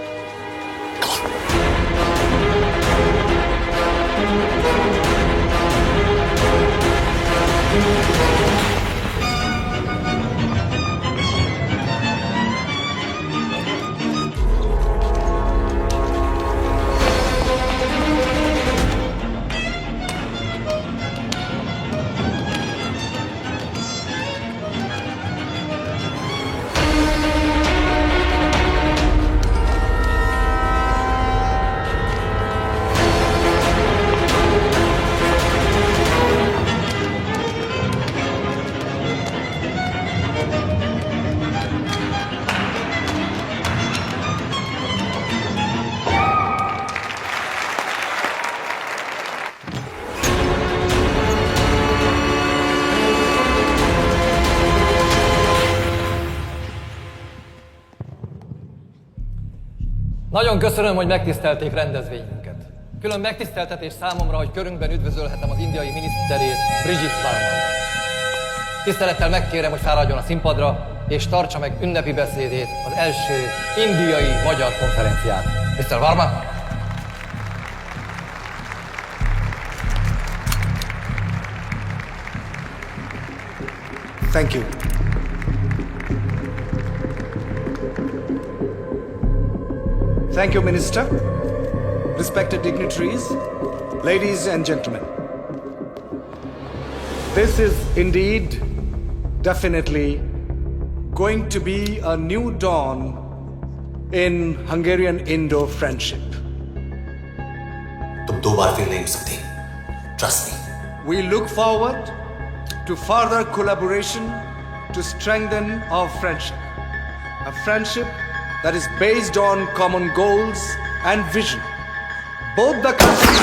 [SPEAKER 19] Nagyon köszönöm, hogy megtisztelték rendezvényünket. Külön megtiszteltetés számomra, hogy körünkben üdvözölhetem az indiai miniszterét, Brigitte Varma. Tisztelettel megkérem, hogy fáradjon a színpadra, és tartsa meg ünnepi beszédét az első indiai-magyar konferenciát. Mr. Varma?
[SPEAKER 18] Thank you. Thank you, Minister. Respected dignitaries, ladies and gentlemen. This is indeed, definitely, going to be a new dawn in Hungarian-Indo friendship.
[SPEAKER 4] तुम 2 बार फेल नहीं हो सकती। Trust me.
[SPEAKER 18] We look forward to further collaboration to strengthen our friendship. A friendship that is based on common goals and vision. Both the countries...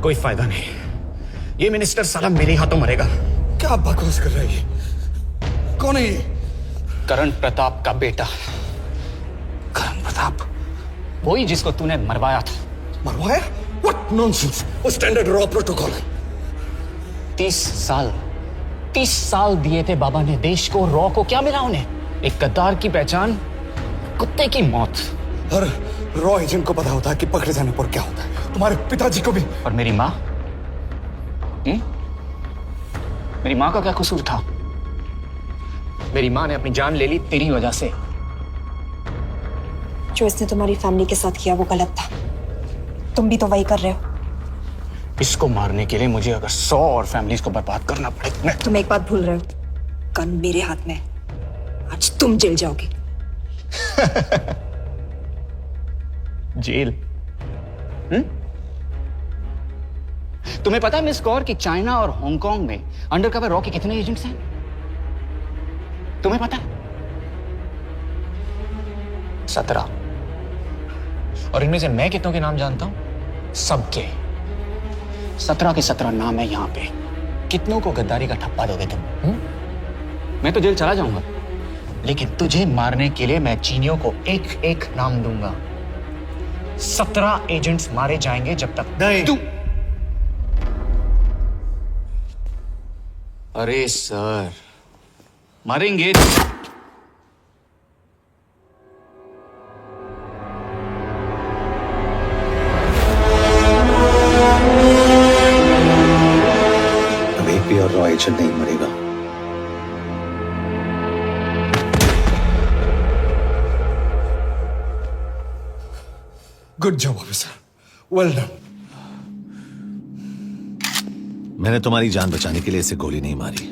[SPEAKER 14] कोई फायदा नहीं, ये मिनिस्टर साला मेरे हाथों मरेगा।
[SPEAKER 18] क्या बकवास कर रही है? कौन है ये?
[SPEAKER 14] करण प्रताप का बेटा।
[SPEAKER 18] करण प्रताप?
[SPEAKER 14] वही जिसको तूने मरवाया था।
[SPEAKER 18] मरवाया? What nonsense! वो स्टैंडर्ड रॉ प्रोटोकॉल है।
[SPEAKER 14] 30 साल दिए थे बाबा ने देश को, रॉ को क्या मिला उन्हें? एक गद्दार की पहचान, कुत्ते की मौत।
[SPEAKER 18] हर रॉ एजेंट को पता होता है कि पकड़े जाने पर क्या होता है। तुम्हारे पिताजी को भी।
[SPEAKER 14] और मेरी माँ? मेरी माँ का क्या कसूर था? मेरी माँ ने अपनी जान ले ली तेरी वजह से।
[SPEAKER 13] जो इसने तुम्हारी फैमिली के साथ किया वो गलत था, तुम भी तो वही कर रहे हो।
[SPEAKER 14] इसको मारने के लिए मुझे अगर 100 और फैमिलीज को बर्बाद करना पड़े।
[SPEAKER 13] तुम एक बात भूल रहे हो, गन मेरे हाथ में, आज तुम जेल जाओगे।
[SPEAKER 14] जेल? तुम्हें पता है मिस कौर कि चाइना और हांगकांग में अंडरकवर रॉ के कितने एजेंट्स हैं? तुम्हें पता है? 17। और इनमें से मैं कितनों के नाम जानता हूं? सबके। 17 के 17 नाम है यहां पे। कितनों को गद्दारी का ठप्पा दोगे तुम? मैं तो जेल चला जाऊंगा, लेकिन तुझे मारने के लिए मैं चीनियों को एक एक नाम दूंगा। 17 एजेंट्स मारे जाएंगे जब तक
[SPEAKER 4] नहीं।
[SPEAKER 14] तू। अरे सर, मारेंगे।
[SPEAKER 4] अब एक भी और रॉ एजेंट नहीं मरेगा।
[SPEAKER 18] Good job officer, well done.
[SPEAKER 6] मैंने तुम्हारी जान बचाने के लिए इसे गोली नहीं मारी,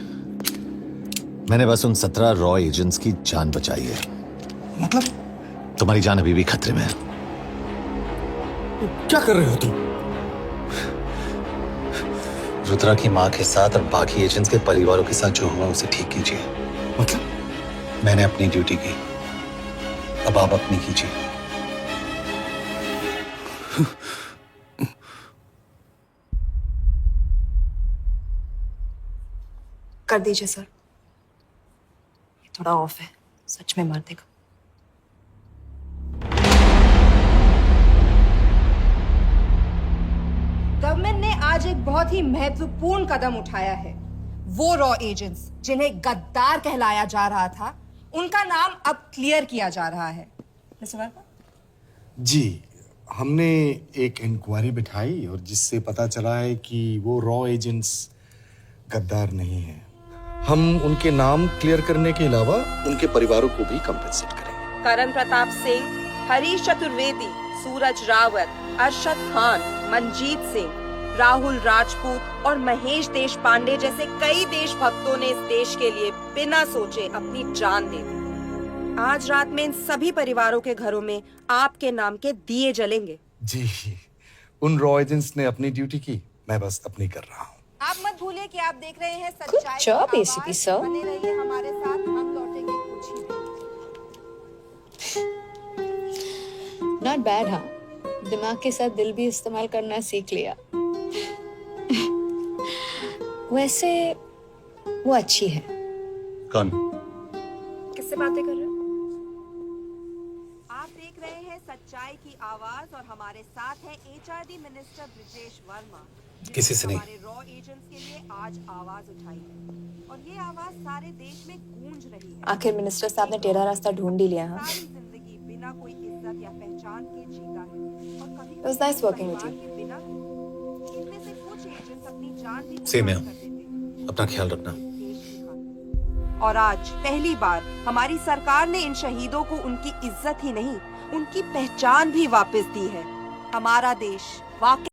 [SPEAKER 6] मैंने बस उन 17 रॉ एजेंट्स की जान बचाई है।
[SPEAKER 18] मतलब?
[SPEAKER 6] तुम्हारी जान अभी भी खतरे में है।
[SPEAKER 18] क्या कर रहे हो तुम?
[SPEAKER 4] रुद्रा की मां के साथ और बाकी एजेंट्स के परिवारों के साथ जो हुआ उसे ठीक कीजिए।
[SPEAKER 18] मतलब?
[SPEAKER 4] मैंने अपनी ड्यूटी की, अब आप अपनी कीजिए।
[SPEAKER 13] कर दीजिए सर, ये थोड़ा ऑफ है, सच में मार देगा।
[SPEAKER 10] गवर्नमेंट ने आज एक बहुत ही महत्वपूर्ण कदम उठाया है। वो रॉ एजेंट्स जिन्हें गद्दार कहलाया जा रहा था, उनका नाम अब क्लियर किया जा रहा है।
[SPEAKER 20] जी, हमने एक इंक्वायरी बिठाई और जिससे पता चला है कि वो रॉ एजेंट्स गद्दार नहीं हैं। हम उनके नाम क्लियर करने के अलावा उनके परिवारों को भी कंपेंसेट करेंगे।
[SPEAKER 21] करण प्रताप सिंह, हरीश चतुर्वेदी, सूरज रावत, अरशद खान, मनजीत सिंह, राहुल राजपूत और महेश देशपांडे जैसे कई देशभक्तों ने इस देश के लिए बिना सोचे अपनी जान दे दी। आज रात में इन सभी परिवारों के घरों में आपके नाम के दिए जलेंगे।
[SPEAKER 20] जी, उन रॉ एजेंट्स ने अपनी ड्यूटी की, मैं बस अपनी कर रहा हूँ।
[SPEAKER 10] आप मत भूलिए कि आप देख रहे हैं सच्चाई की आवाज। बने रहिए हमारे साथ, हम लौटेंगे कुछ ही देर।
[SPEAKER 22] नॉट बैड, हाँ। दिमाग के साथ दिल भी इस्तेमाल करना सीख लिया। वैसे वो अच्छी है।
[SPEAKER 4] कौन?
[SPEAKER 10] किससे बातें कर रहे हो? आप देख रहे हैं सच्चाई की आवाज और हमारे साथ है एचआरडी मिनिस्टर ब्रिजेश वर्मा।
[SPEAKER 4] किसी से नहीं।
[SPEAKER 10] हमारे रॉ एजेंट्स के लिए आज आवाज उठाई है और ये आवाज सारे देश में गूंज रही है।
[SPEAKER 13] आखिर मिनिस्टर साहब ने टेढ़ा रास्ता ढूंढ ही लिया। हाँ,
[SPEAKER 10] सारी जिंदगी बिना कोई इज्जत या पहचान के जीता है और कभी
[SPEAKER 13] It was nice working with you.
[SPEAKER 10] बिना इनमें से कुछ एजेंट्स अपनी जान भी
[SPEAKER 4] सेम है, अपना ख्याल रखना।
[SPEAKER 21] और आज पहली बार हमारी सरकार ने इन शहीदों को उनकी इज्जत ही नहीं, उनकी पहचान भी वापस दी है। हमारा देश वाकई